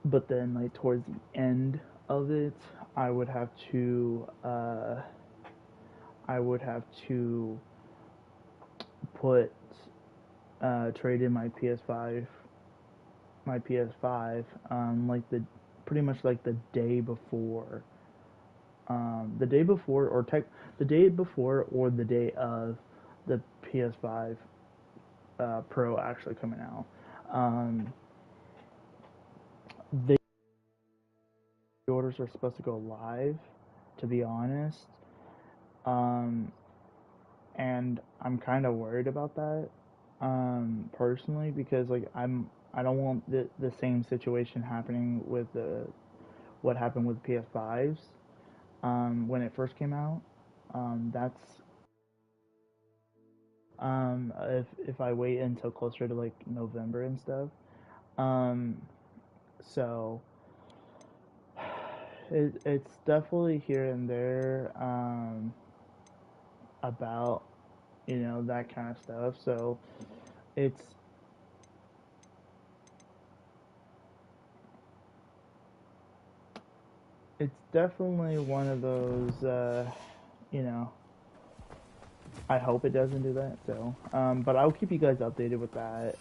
But then, like towards the end of it, I would have to, put trade in my PS5 like pretty much like the day before the day before or the day of the PS5 Pro actually coming out. The orders are supposed to go live, to be honest, and I'm kind of worried about that personally because like I don't want the same situation happening with what happened with PS5s when it first came out. That's if I wait until closer to like November and stuff. Um, so it's definitely here and there about that kind of stuff. So it's definitely one of those you know I hope it doesn't do that. So but I'll keep you guys updated with that.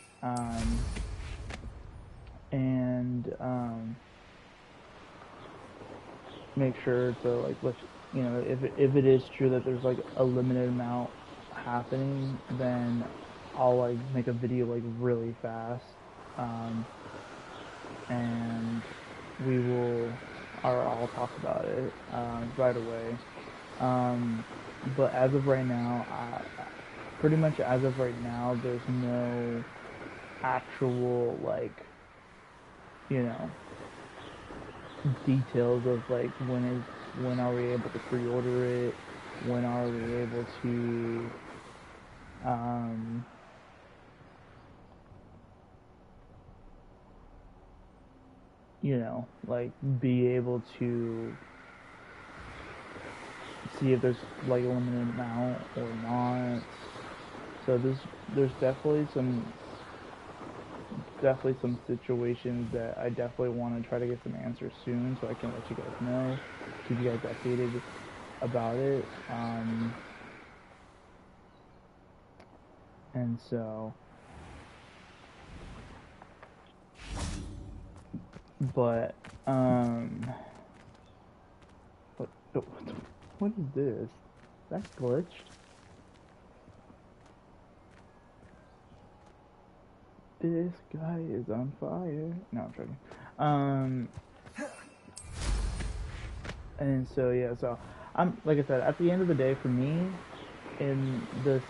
And make sure to like let if it is true that there's like a limited amount happening, then I'll like make a video like really fast, and we will or I'll talk about it right away. But as of right now, pretty much as of right now, there's no actual like you know details of like when are we able to pre-order it, when are we able to um like be able to see if there's like a limited amount or not. So there's definitely some situations that I definitely want to try to get some answers soon so I can let you guys know, keep you guys updated about it. And so, but, what is this? That's glitched. This guy is on fire. No, I'm joking. And so yeah, so I'm like I said, at the end of the day, for me, in the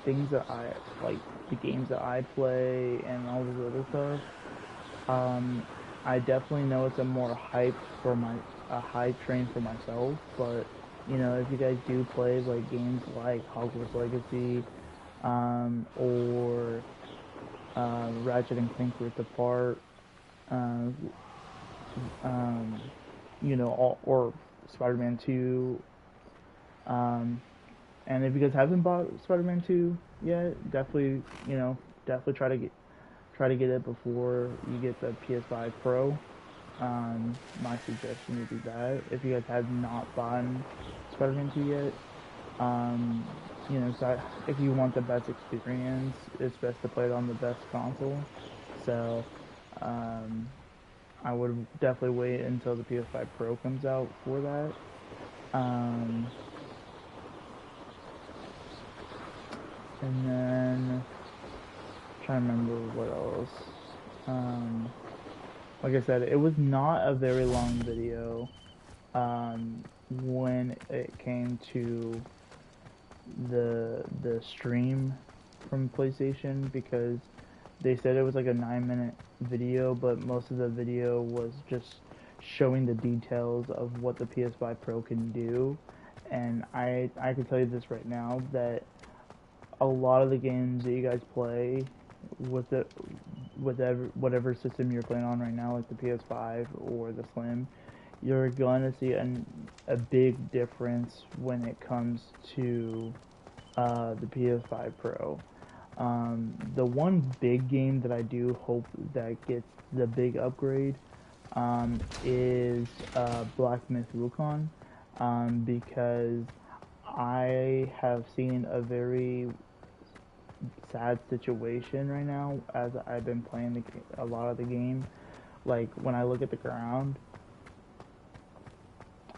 things that I like, the games that I play, and all this other stuff, I definitely know it's a hype train for myself. But if you guys do play like games like Hogwarts Legacy, or Ratchet and Clank Rift Apart, uh, or Spider-Man 2. And if you guys haven't bought Spider-Man 2 yet, definitely, definitely try to get it before you get the PS5 Pro. My suggestion would be that if you guys have not bought Spider-Man 2 yet, you know, so if you want the best experience, it's best to play it on the best console. So, I would definitely wait until the PS5 Pro comes out for that. And then, trying to remember what else. Like I said, it was not a very long video when it came to the stream from PlayStation, because they said it was like a 9-minute video, but most of the video was just showing the details of what the PS5 Pro can do. And I can tell you this right now, that a lot of the games that you guys play with whatever system you're playing on right now, like the PS5 or the Slim, you're gonna see a big difference when it comes to the PS5 Pro. The one big game that I do hope that gets the big upgrade is Black Myth Wukong, because I have seen a very sad situation right now as I've been playing a lot of the game. Like, when I look at the ground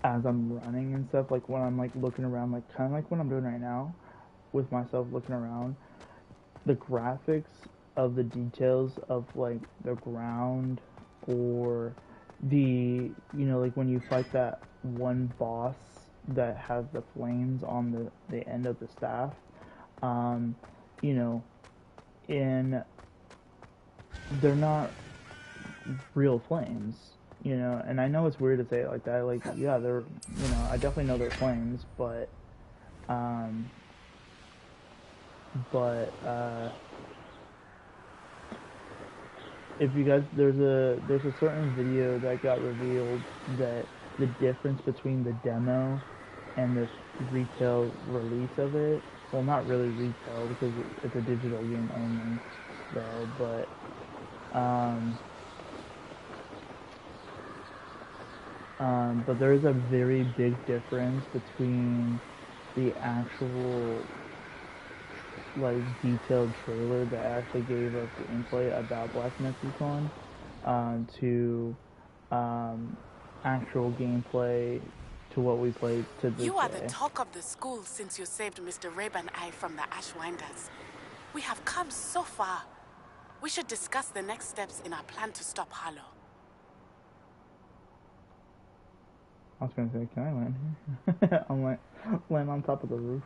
as I'm running and stuff, like when I'm like looking around, like kind of like what I'm doing right now with myself looking around, the graphics of the details of like the ground, or the, you know, like when you fight that one boss that has the flames on the end of the staff, you know, they're not real flames, you know, and I know it's weird to say it like that, like, yeah, they're, you know, I definitely know they're flames, but, if you guys, there's a certain video that got revealed that the difference between the demo and the retail release of it, well, not really retail because it's a digital game only, though, but there is a very big difference between the actual, like, detailed trailer that actually gave us gameplay about Black Myth Wukong, to actual gameplay to what we played to this You are the day. talk of the school since you saved Mr. Rabe and I from the Ashwinders. We have come so far. We should discuss the next steps in our plan to stop Harlow. I was gonna say, can I land here? I'm land on top of the roof.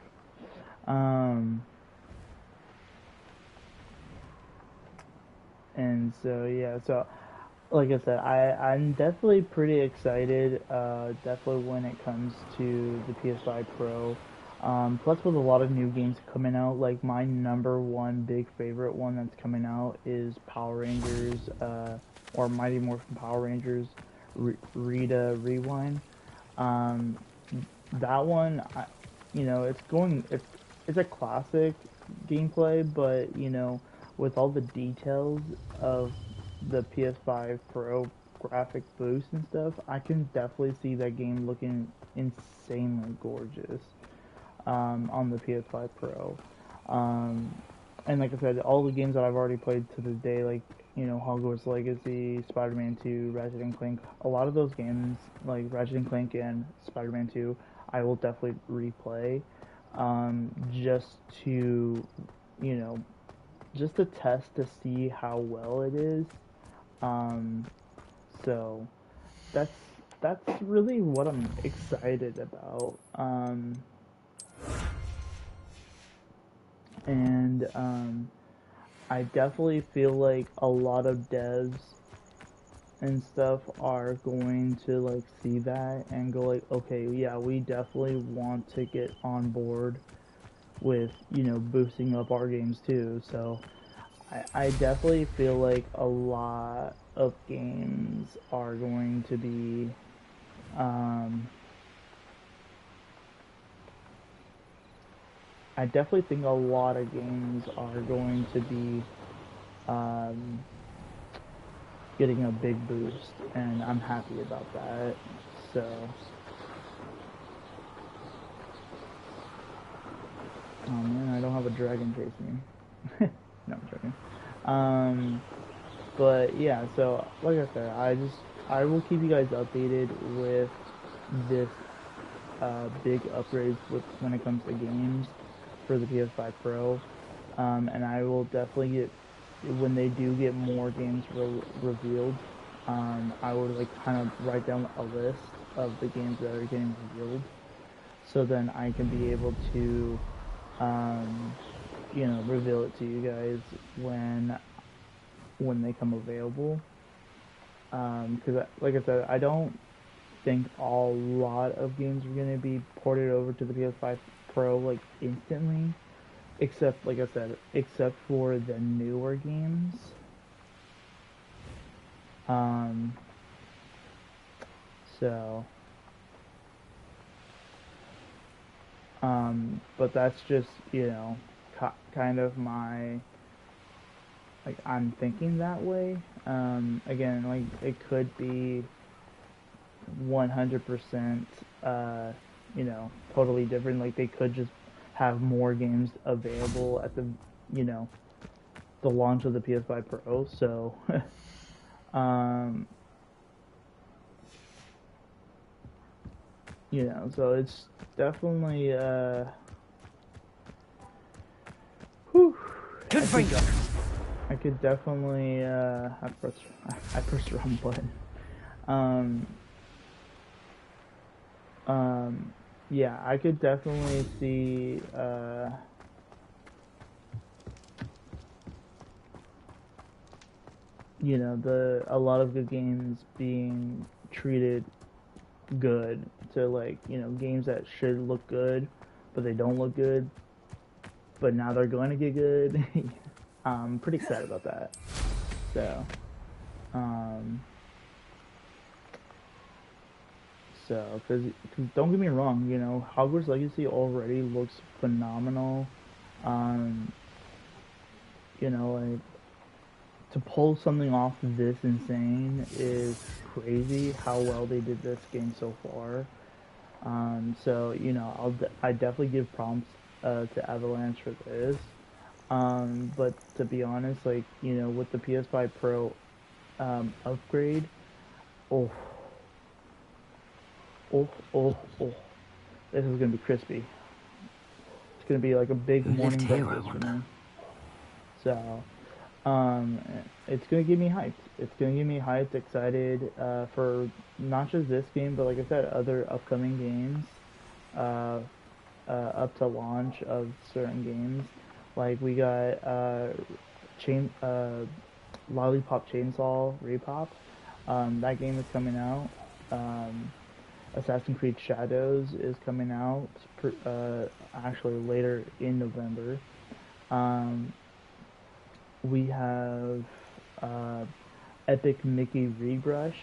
And so, yeah, so like I said, I'm definitely pretty excited, definitely when it comes to the PS5 Pro. Plus, with a lot of new games coming out, like my number one big favorite one that's coming out is Power Rangers, or Mighty Morphin Power Rangers, Rita Rewind. That one, you know, it's a classic gameplay, but, you know, with all the details of the PS5 Pro graphic boost and stuff, I can definitely see that game looking insanely gorgeous on the PS5 Pro. And like I said, all the games that I've already played to this day, like, you know, Hogwarts Legacy, Spider-Man 2, Ratchet and Clank, a lot of those games, like Ratchet and Clank and Spider-Man 2, I will definitely replay, just to, you know, just to test to see how well it is. So that's really what I'm excited about. And I definitely feel like a lot of devs and stuff are going to like see that and go like, okay, yeah, we definitely want to get on board with, you know, boosting up our games too. So I definitely feel like a lot of games are going to be I definitely think a lot of games are going to be um, getting a big boost, and I'm happy about that. So, oh man, I don't have a dragon chasing me. No, I'm joking. But yeah, so like I said, I will keep you guys updated with this big upgrades when it comes to games for the PS5 Pro, and I will definitely get when they do get more games revealed. I would like kind of write down a list of the games that are getting revealed, so then I can be able to, reveal it to you guys when they come available. Because like I said, I don't think a lot of games are going to be ported over to the PS5 Pro like instantly, except like I said, except for the newer games. So but that's just, kind of my, like, I'm thinking that way. Again, like, it could be 100%, totally different. Like, they could just have more games available at the launch of the PS5 Pro. So, so it's definitely, Good for you. I could definitely, I pressed the wrong button. Yeah, I could definitely see, a lot of good games being treated good to, like, games that should look good, but they don't look good, but now they're going to get good. I'm pretty excited about that. So, because don't get me wrong, Hogwarts Legacy already looks phenomenal. Like, to pull something off this insane is crazy how well they did this game so far. So, I definitely give prompts to Avalanche for this. But to be honest, like, with the PS5 Pro upgrade, oh, this is gonna be crispy. It's gonna be like a big morning breakfast for me. So, it's gonna get me hyped. It's gonna get me hyped, excited for not just this game, but like I said, other upcoming games up to launch of certain games. Like we got Lollipop Chainsaw Repop. That game is coming out. Assassin's Creed Shadows is coming out actually later in November. We have Epic Mickey Rebrush.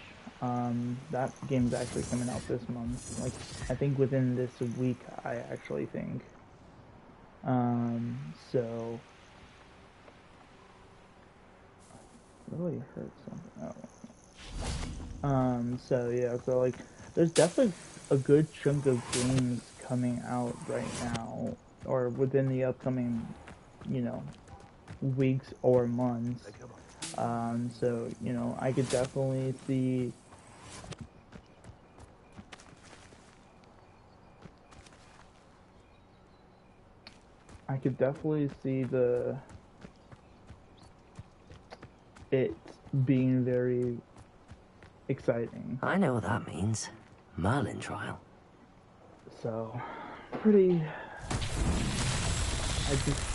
That game is actually coming out this month. Like, I think within this week, I actually think. So really hurt something. Oh. So yeah, so like, there's definitely a good chunk of games coming out right now, or within the upcoming, weeks or months. So, I could definitely see it being very exciting. I know what that means. Merlin trial. So, pretty...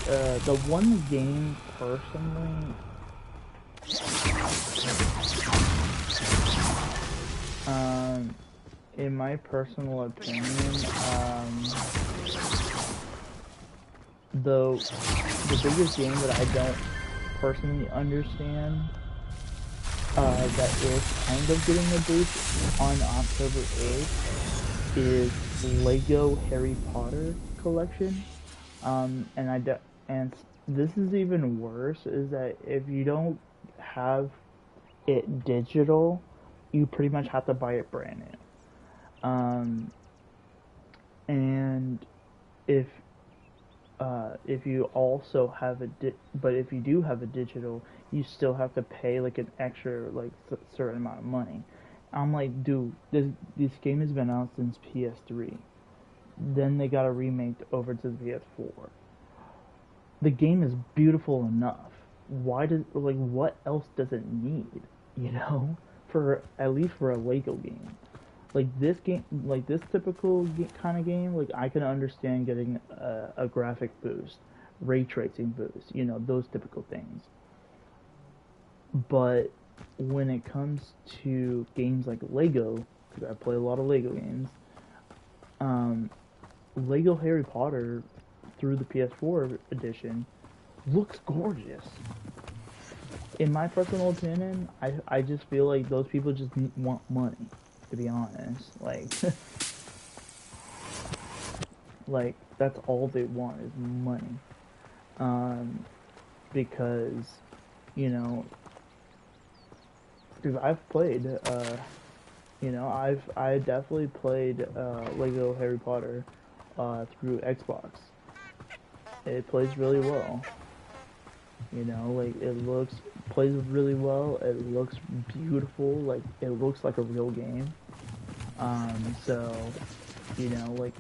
the one game personally... in my personal opinion, the biggest game that I don't personally understand, that is kind of getting a boost on October 8th is Lego Harry Potter collection. And this is even worse, is that if you don't have it digital, you pretty much have to buy it brand new. And if you also have but if you do have a digital, you still have to pay like an extra like certain amount of money. I'm like, dude, this game has been out since PS3. Then they got a remake over to the PS4. The game is beautiful enough. Why does what else does it need? You know, for at least for a Lego game. Like this game, like this typical kind of game, like I can understand getting a graphic boost, ray tracing boost, you know, those typical things. But when it comes to games like Lego, because I play a lot of Lego games, Lego Harry Potter through the PS4 edition looks gorgeous. In my personal opinion, I just feel like those people just want money, to be honest. Like that's all they want is money. Because, you know, because I've played, you know, I definitely played Lego Harry Potter through Xbox. It plays really well. You know, like plays really well. It looks beautiful. Like it looks like a real game. So, you know, like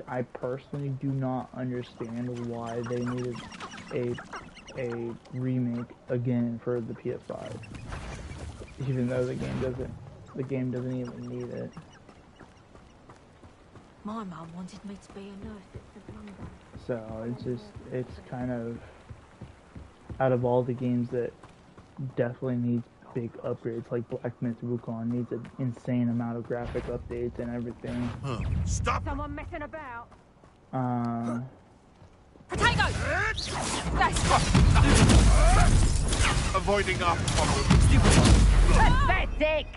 I personally do not understand why they needed a remake again for the PS5, even though the game doesn't even need it. My mum wanted me to be a nurse at the London. So it's kind of, out of all the games that definitely needs big upgrades, like Black Myth Wukong needs an insane amount of graphic updates and everything. Stop! Someone messing about. Potato! Avoiding our problem. Pathetic!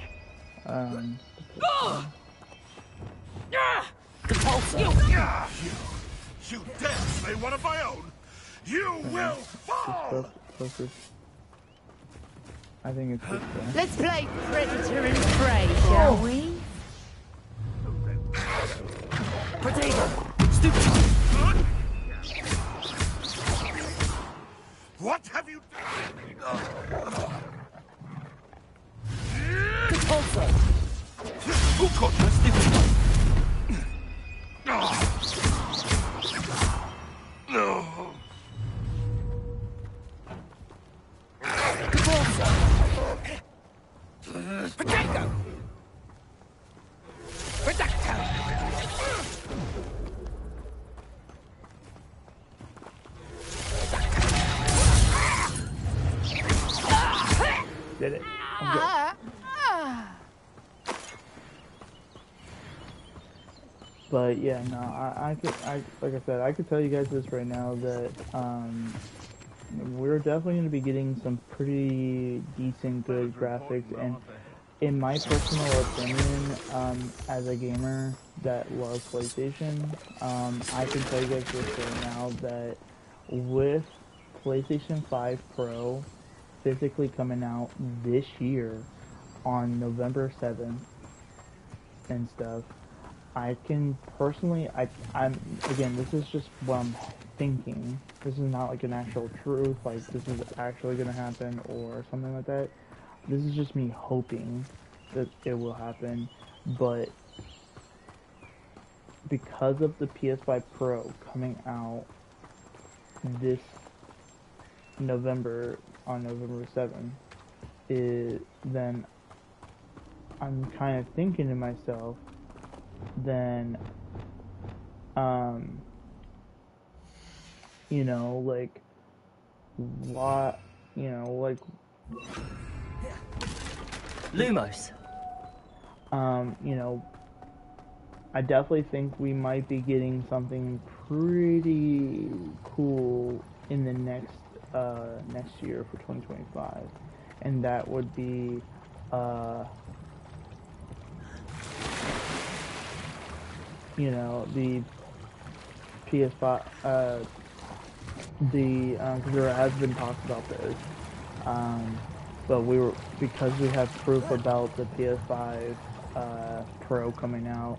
You dare slay one of my own? You will fall! Focus. I think it's good there. Let's play Predator and Prey, shall we? Potato! Stupid! What have you done? Who caught that stupid one? No. Potato! Did it. I'm good. But yeah, no, I like I said, I could tell you guys this right now that we're definitely going to be getting some pretty decent, good graphics. And in my personal opinion, as a gamer that loves PlayStation, I can tell you guys this right now that with PlayStation 5 Pro physically coming out this year on November 7th and stuff, I can personally, I'm again, this is just what I'm thinking. This is not like an actual truth, like this is actually gonna happen or something like that. This is just me hoping that it will happen, but because of the PS5 Pro coming out this November, on November 7th, then I'm kind of thinking to myself, then, you know, like, what, you know, like, Lumos. You know, I definitely think we might be getting something pretty cool in the next year for 2025, and that would be, you know, the PS5, because there has been talks about this, um, but because we have proof about the PS5 Pro coming out.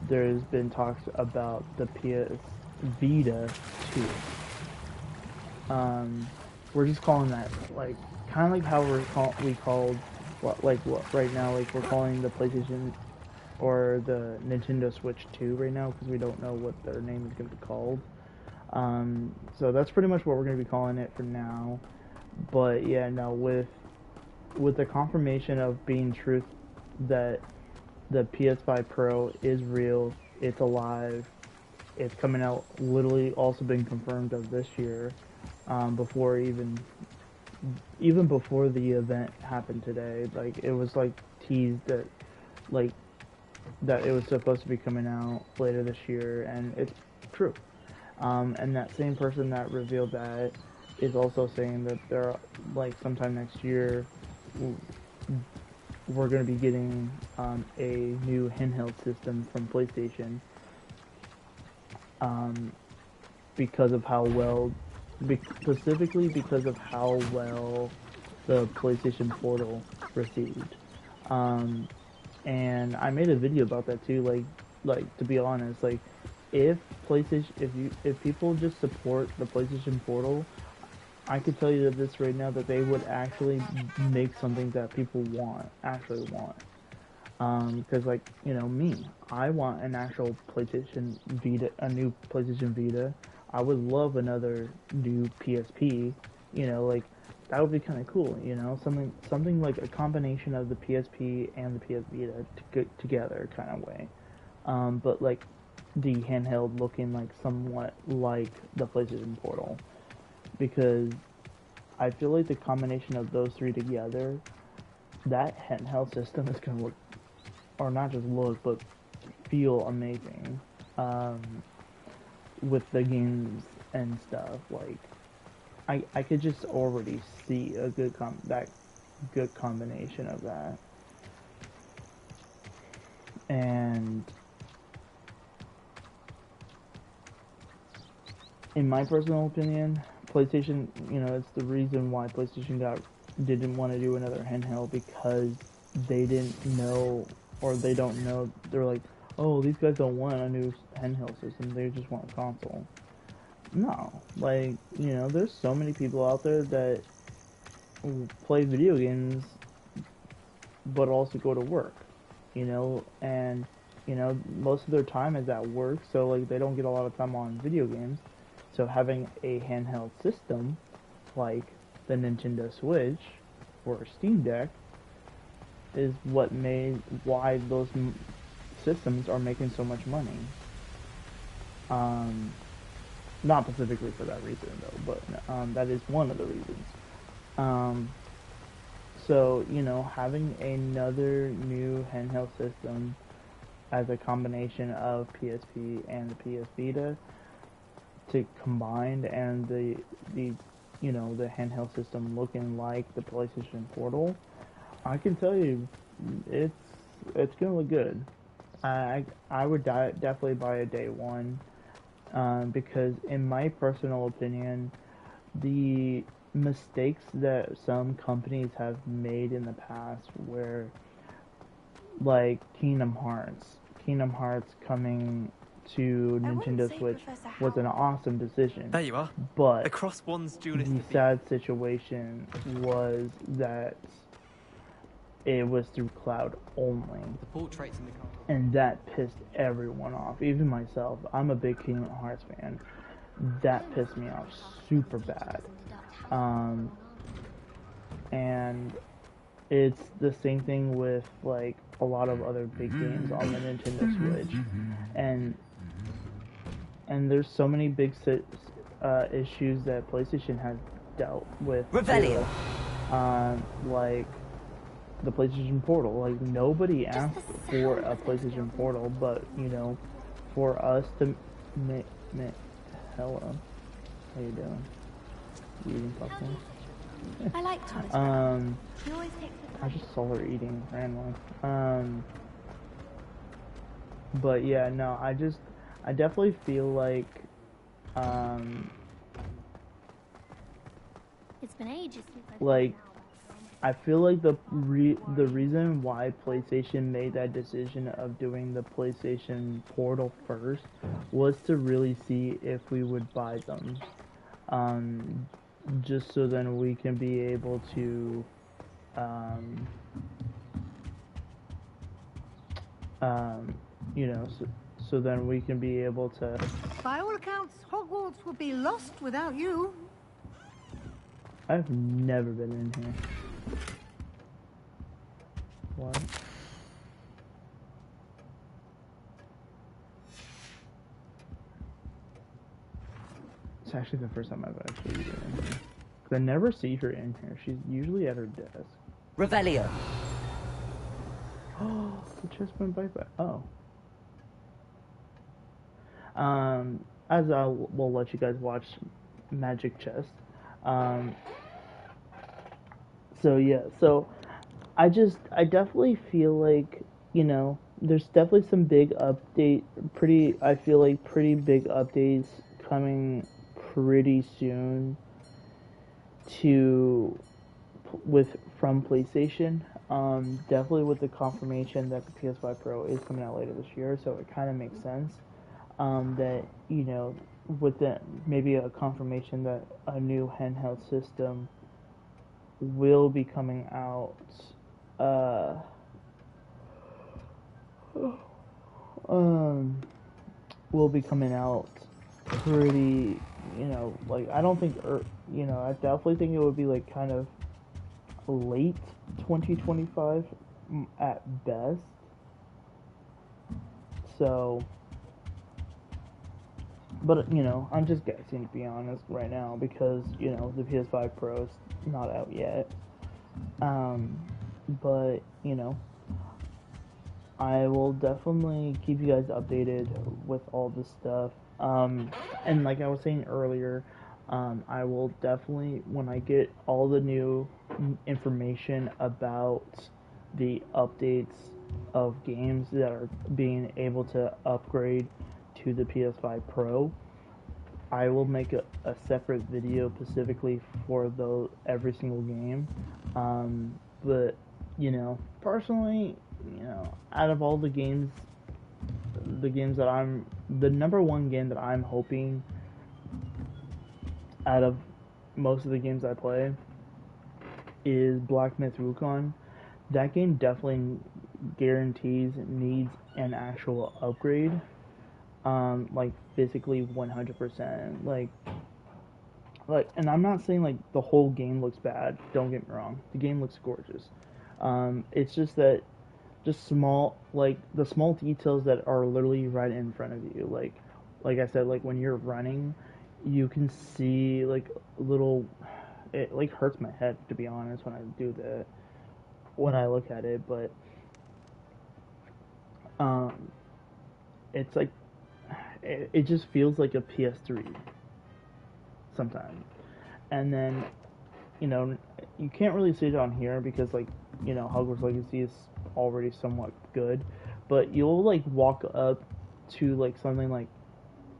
There's been talks about the PS Vita 2. We're just calling that like kind of like how we called what right now, like we're calling the PlayStation or the Nintendo Switch 2 right now because we don't know what their name is going to be called. So that's pretty much what we're going to be calling it for now. But yeah, no, with the confirmation of being truth that the PS5 Pro is real, it's alive, it's coming out, literally also been confirmed of this year, before even before the event happened today. Like it was like teased that like that it was supposed to be coming out later this year, and it's true. And that same person that revealed that is also saying that they're like sometime next year we're going to be getting a new handheld system from PlayStation, because of how well, specifically because of how well the PlayStation Portal received. And I made a video about that too. Like to be honest, like if people just support the PlayStation Portal, I could tell you this right now that they would actually make something that people actually want. Because like, you know, I want an actual PlayStation Vita, a new PlayStation Vita. I would love another new PSP, you know, like that would be kind of cool, you know, something like a combination of the PSP and the PS Vita together kind of way. But like the handheld looking like somewhat like the PlayStation Portal, because I feel like the combination of those three together, that handheld system is gonna look, or not just look, but feel amazing. With the games and stuff, like I could just already see a good combination of that. And in my personal opinion, PlayStation, you know, it's the reason why PlayStation didn't want to do another handheld, because they didn't know, or they don't know, they're like, oh, these guys don't want a new handheld system, they just want a console. No, like, you know, there's so many people out there that play video games but also go to work, you know, and, you know, most of their time is at work, so, like, they don't get a lot of time on video games. So having a handheld system like the Nintendo Switch or Steam Deck is why those systems are making so much money. Not specifically for that reason though, but that is one of the reasons. So, you know, having another new handheld system as a combination of PSP and the PS Vita to combined, and the you know, the handheld system looking like the PlayStation Portal, I can tell you it's gonna look good. I would definitely buy a day one, because in my personal opinion, the mistakes that some companies have made in the past, where like Kingdom Hearts coming to Nintendo Switch was an awesome decision. There you are. But across one's duelist. The sad situation was that it was through cloud only. The portraits in the car. And that pissed everyone off, even myself. I'm a big Kingdom Hearts fan. That pissed me off super bad. And it's the same thing with like a lot of other big games on the Nintendo Switch, and there's so many big issues that PlayStation has dealt with. Revelio. Like the PlayStation Portal. Like nobody asked for a PlayStation Portal, but you know, for us to make hello, how you doing? You eating popcorn? I like Thomas. I just saw her eating randomly. But yeah, no, I definitely feel like, It's been ages since I've like, I feel like the reason why PlayStation made that decision of doing the PlayStation Portal first was to really see if we would buy them, just so then we can be able to, um, you know, so then we can be able to. By all accounts, Hogwarts would be lost without you. I've never been in here. What? It's actually the first time I've actually been in here. Cause I never see her in here. She's usually at her desk. Revelio. Oh, the chest went bye-bye. Oh. As I will let you guys watch Magic Chest. So yeah, so I definitely feel like, you know, there's definitely some big I feel like pretty big updates coming pretty soon from PlayStation. Definitely with the confirmation that the PS5 Pro is coming out later this year, so it kind of makes sense. That, you know, with maybe a confirmation that a new handheld system will be coming out, will be coming out pretty, you know, like, I don't think, you know, I definitely think it would be, like, kind of late 2025 at best. So, but, you know, I'm just guessing, to be honest, right now, because, you know, the PS5 Pro is not out yet. But, you know, I will definitely keep you guys updated with all this stuff. And like I was saying earlier, I will definitely, when I get all the new information about the updates of games that are being able to upgrade to the PS5 Pro, I will make a separate video specifically for every single game. But, you know, personally, you know, out of all the games that the number one game that I'm hoping out of most of the games I play is Black Myth Wukong. That game definitely guarantees needs an actual upgrade. Like physically 100%. Like, and I'm not saying like the whole game looks bad. Don't get me wrong. The game looks gorgeous. It's just that just the small details that are literally right in front of you. Like I said, like when you're running, you can see like little. It like hurts my head, to be honest, when I do that. When I look at it, but it's like it just feels like a PS3 sometimes. And then, you know, you can't really see it on here because, like, you know, Hogwarts Legacy is already somewhat good, but you'll like walk up to like something like,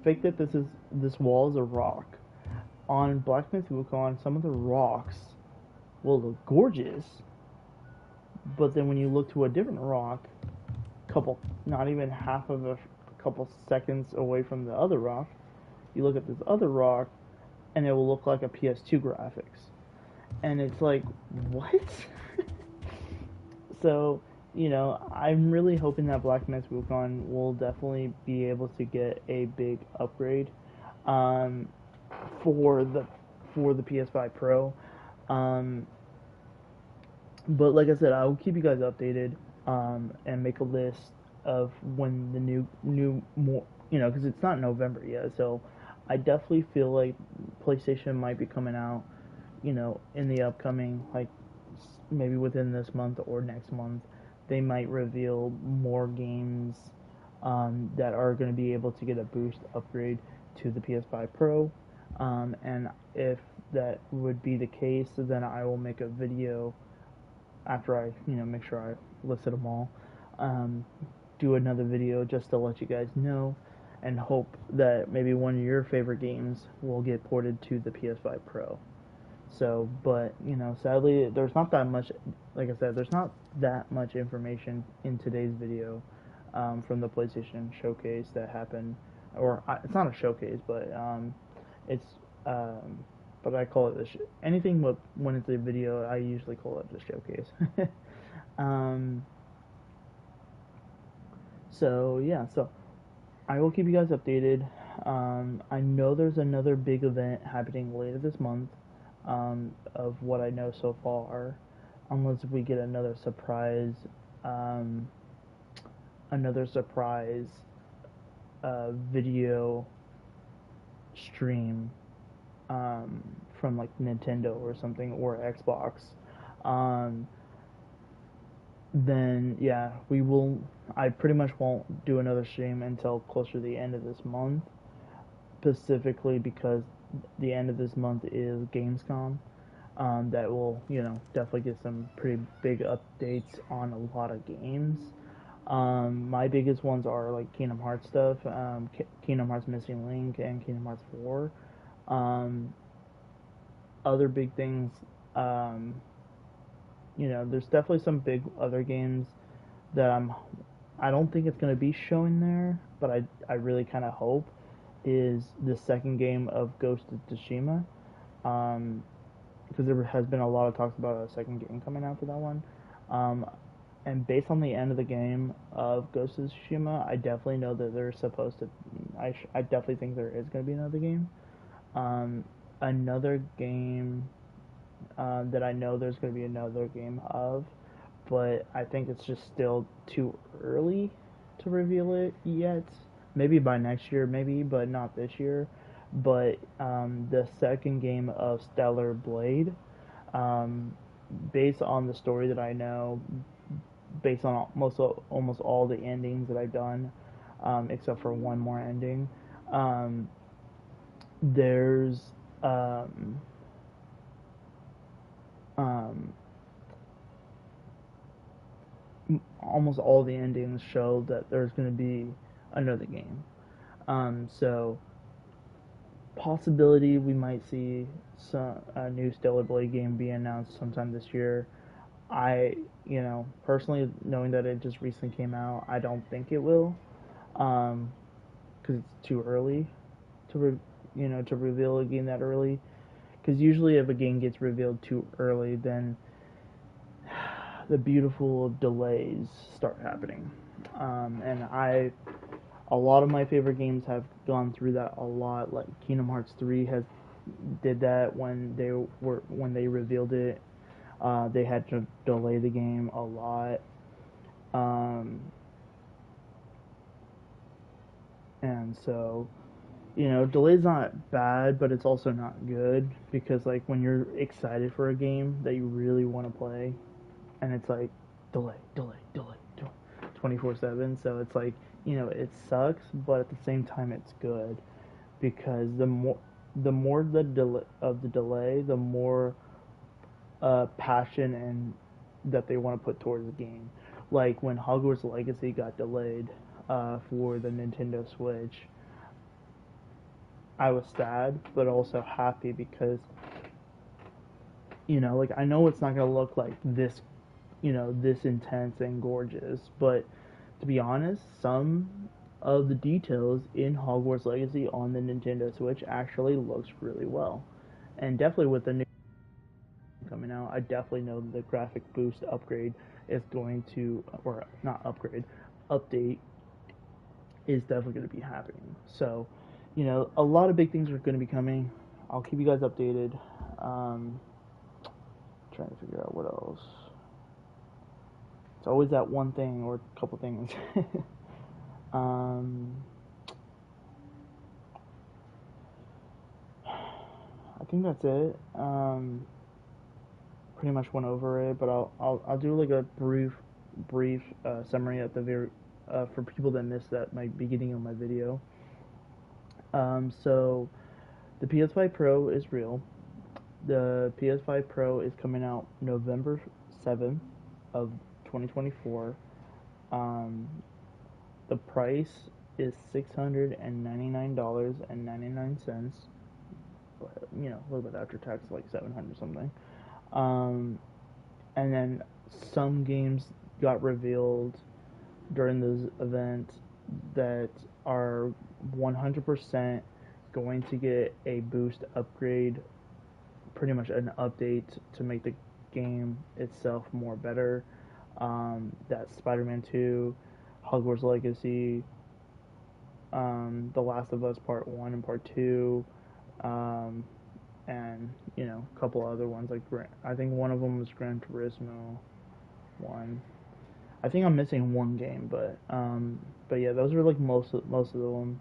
fake that this wall is a rock. On Black Myth Wukong, some of the rocks will look gorgeous, but then when you look to a different rock, not even half of a couple seconds away from the other rock, you look at this other rock, and it will look like a PS2 graphics. And it's like, what? So, you know, I'm really hoping that Black Myth Wukong will definitely be able to get a big upgrade for the PS5 Pro. But like I said, I will keep you guys updated and make a list of when the new more, you know, because it's not November yet. So I definitely feel like PlayStation might be coming out, you know, in the upcoming, like, maybe within this month or next month. They might reveal more games that are going to be able to get a boost upgrade to the PS5 Pro. And if that would be the case, then I will make a video after I, you know, make sure I listed them all. Do another video just to let you guys know, and hope that maybe one of your favorite games will get ported to the PS5 Pro. So, but you know, sadly, there's not that much. Like I said, there's not that much information in today's video from the PlayStation showcase that happened, or it's not a showcase, but it's. But I call it anything when it's a video. I usually call it the showcase. um, so yeah, so I will keep you guys updated. I know there's another big event happening later this month. Of what I know so far, unless we get um, another surprise video stream from like Nintendo or something or Xbox. Um, then yeah, we will. I pretty much won't do another stream until closer to the end of this month, specifically because the end of this month is Gamescom. That will, you know, definitely get some pretty big updates on a lot of games. My biggest ones are like Kingdom Hearts stuff, Kingdom Hearts Missing Link, and Kingdom Hearts 4. Um, Other big things, um, you know, there's definitely some big other games that I don't think it's going to be showing there, but I really kind of hope is the second game of Ghost of Tsushima. Because there has been a lot of talks about a second game coming out for that one. And based on the end of the game of Ghost of Tsushima, I definitely know that they're supposed to. I definitely think there is going to be another game. Another game that I know there's going to be another game of, but I think it's just still too early to reveal it yet. Maybe by next year, maybe, but not this year. But the second game of Stellar Blade, um, based on the story that I know, based on almost all the endings that I've done, except for one more ending, um, there's um, um, almost all the endings show that there's going to be another game. So possibility we might see a new Stellar Blade game be announced sometime this year. I, you know, personally knowing that it just recently came out, I don't think it will, because it's too early to reveal a game that early. Because usually if a game gets revealed too early, then the beautiful delays start happening. And a lot of my favorite games have gone through that a lot. Like Kingdom Hearts 3 did that when they revealed it. They had to delay the game a lot. And so, you know, delay's not bad, but it's also not good because like when you're excited for a game that you really want to play, and it's like delay, 24/7. So it's like, you know, it sucks, but at the same time it's good because the more the delay, the more passion and that they want to put towards the game. Like when Hogwarts Legacy got delayed for the Nintendo Switch, I was sad, but also happy because, you know, like I know it's not gonna look like this, you know, this intense and gorgeous, but to be honest, some of the details in Hogwarts Legacy on the Nintendo Switch actually looks really well, and definitely with the new coming out, I definitely know the graphic boost upgrade is going to, or not upgrade, update is definitely going to be happening. So, you know, a lot of big things are going to be coming. I'll keep you guys updated. Trying to figure out what else. It's always that one thing or a couple things. um, I think that's it. Pretty much went over it, but I'll do like a brief summary at the very for people that missed that my beginning of my video. So the PS5 Pro is real. The PS5 Pro is coming out November 7th of 2024. The price is $699.99. a little bit after tax, like 700 something. And then some games got revealed during this event that are 100% going to get a boost upgrade, pretty much an update to make the game itself more better. That's Spider-Man 2, Hogwarts Legacy, The Last of Us Part 1 and Part 2, and a couple other ones like I think one of them was Gran Turismo 1. I think I'm missing one game, but yeah, those are like most of them.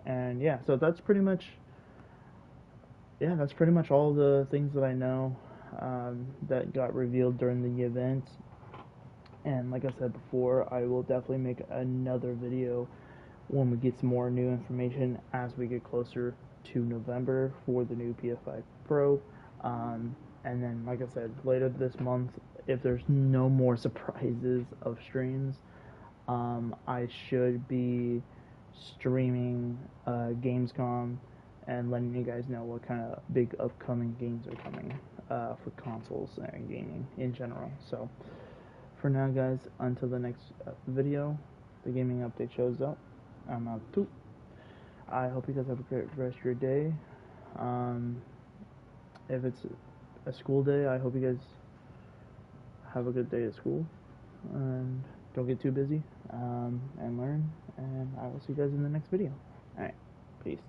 And yeah, so that's pretty much all the things that I know that got revealed during the event. And like I said before, I will definitely make another video when we get some more new information as we get closer to November for the new ps5 Pro. And then, like I said, later this month, if there's no more surprises of streams, I should be streaming Gamescom and letting you guys know what kind of big upcoming games are coming for consoles and gaming in general. So, for now, guys, until the next video, the gaming update shows up. I'm out too. I hope you guys have a great rest of your day. If it's a school day, I hope you guys have a good day at school. And don't get too busy. And learn. And I will see you guys in the next video. Alright. Peace.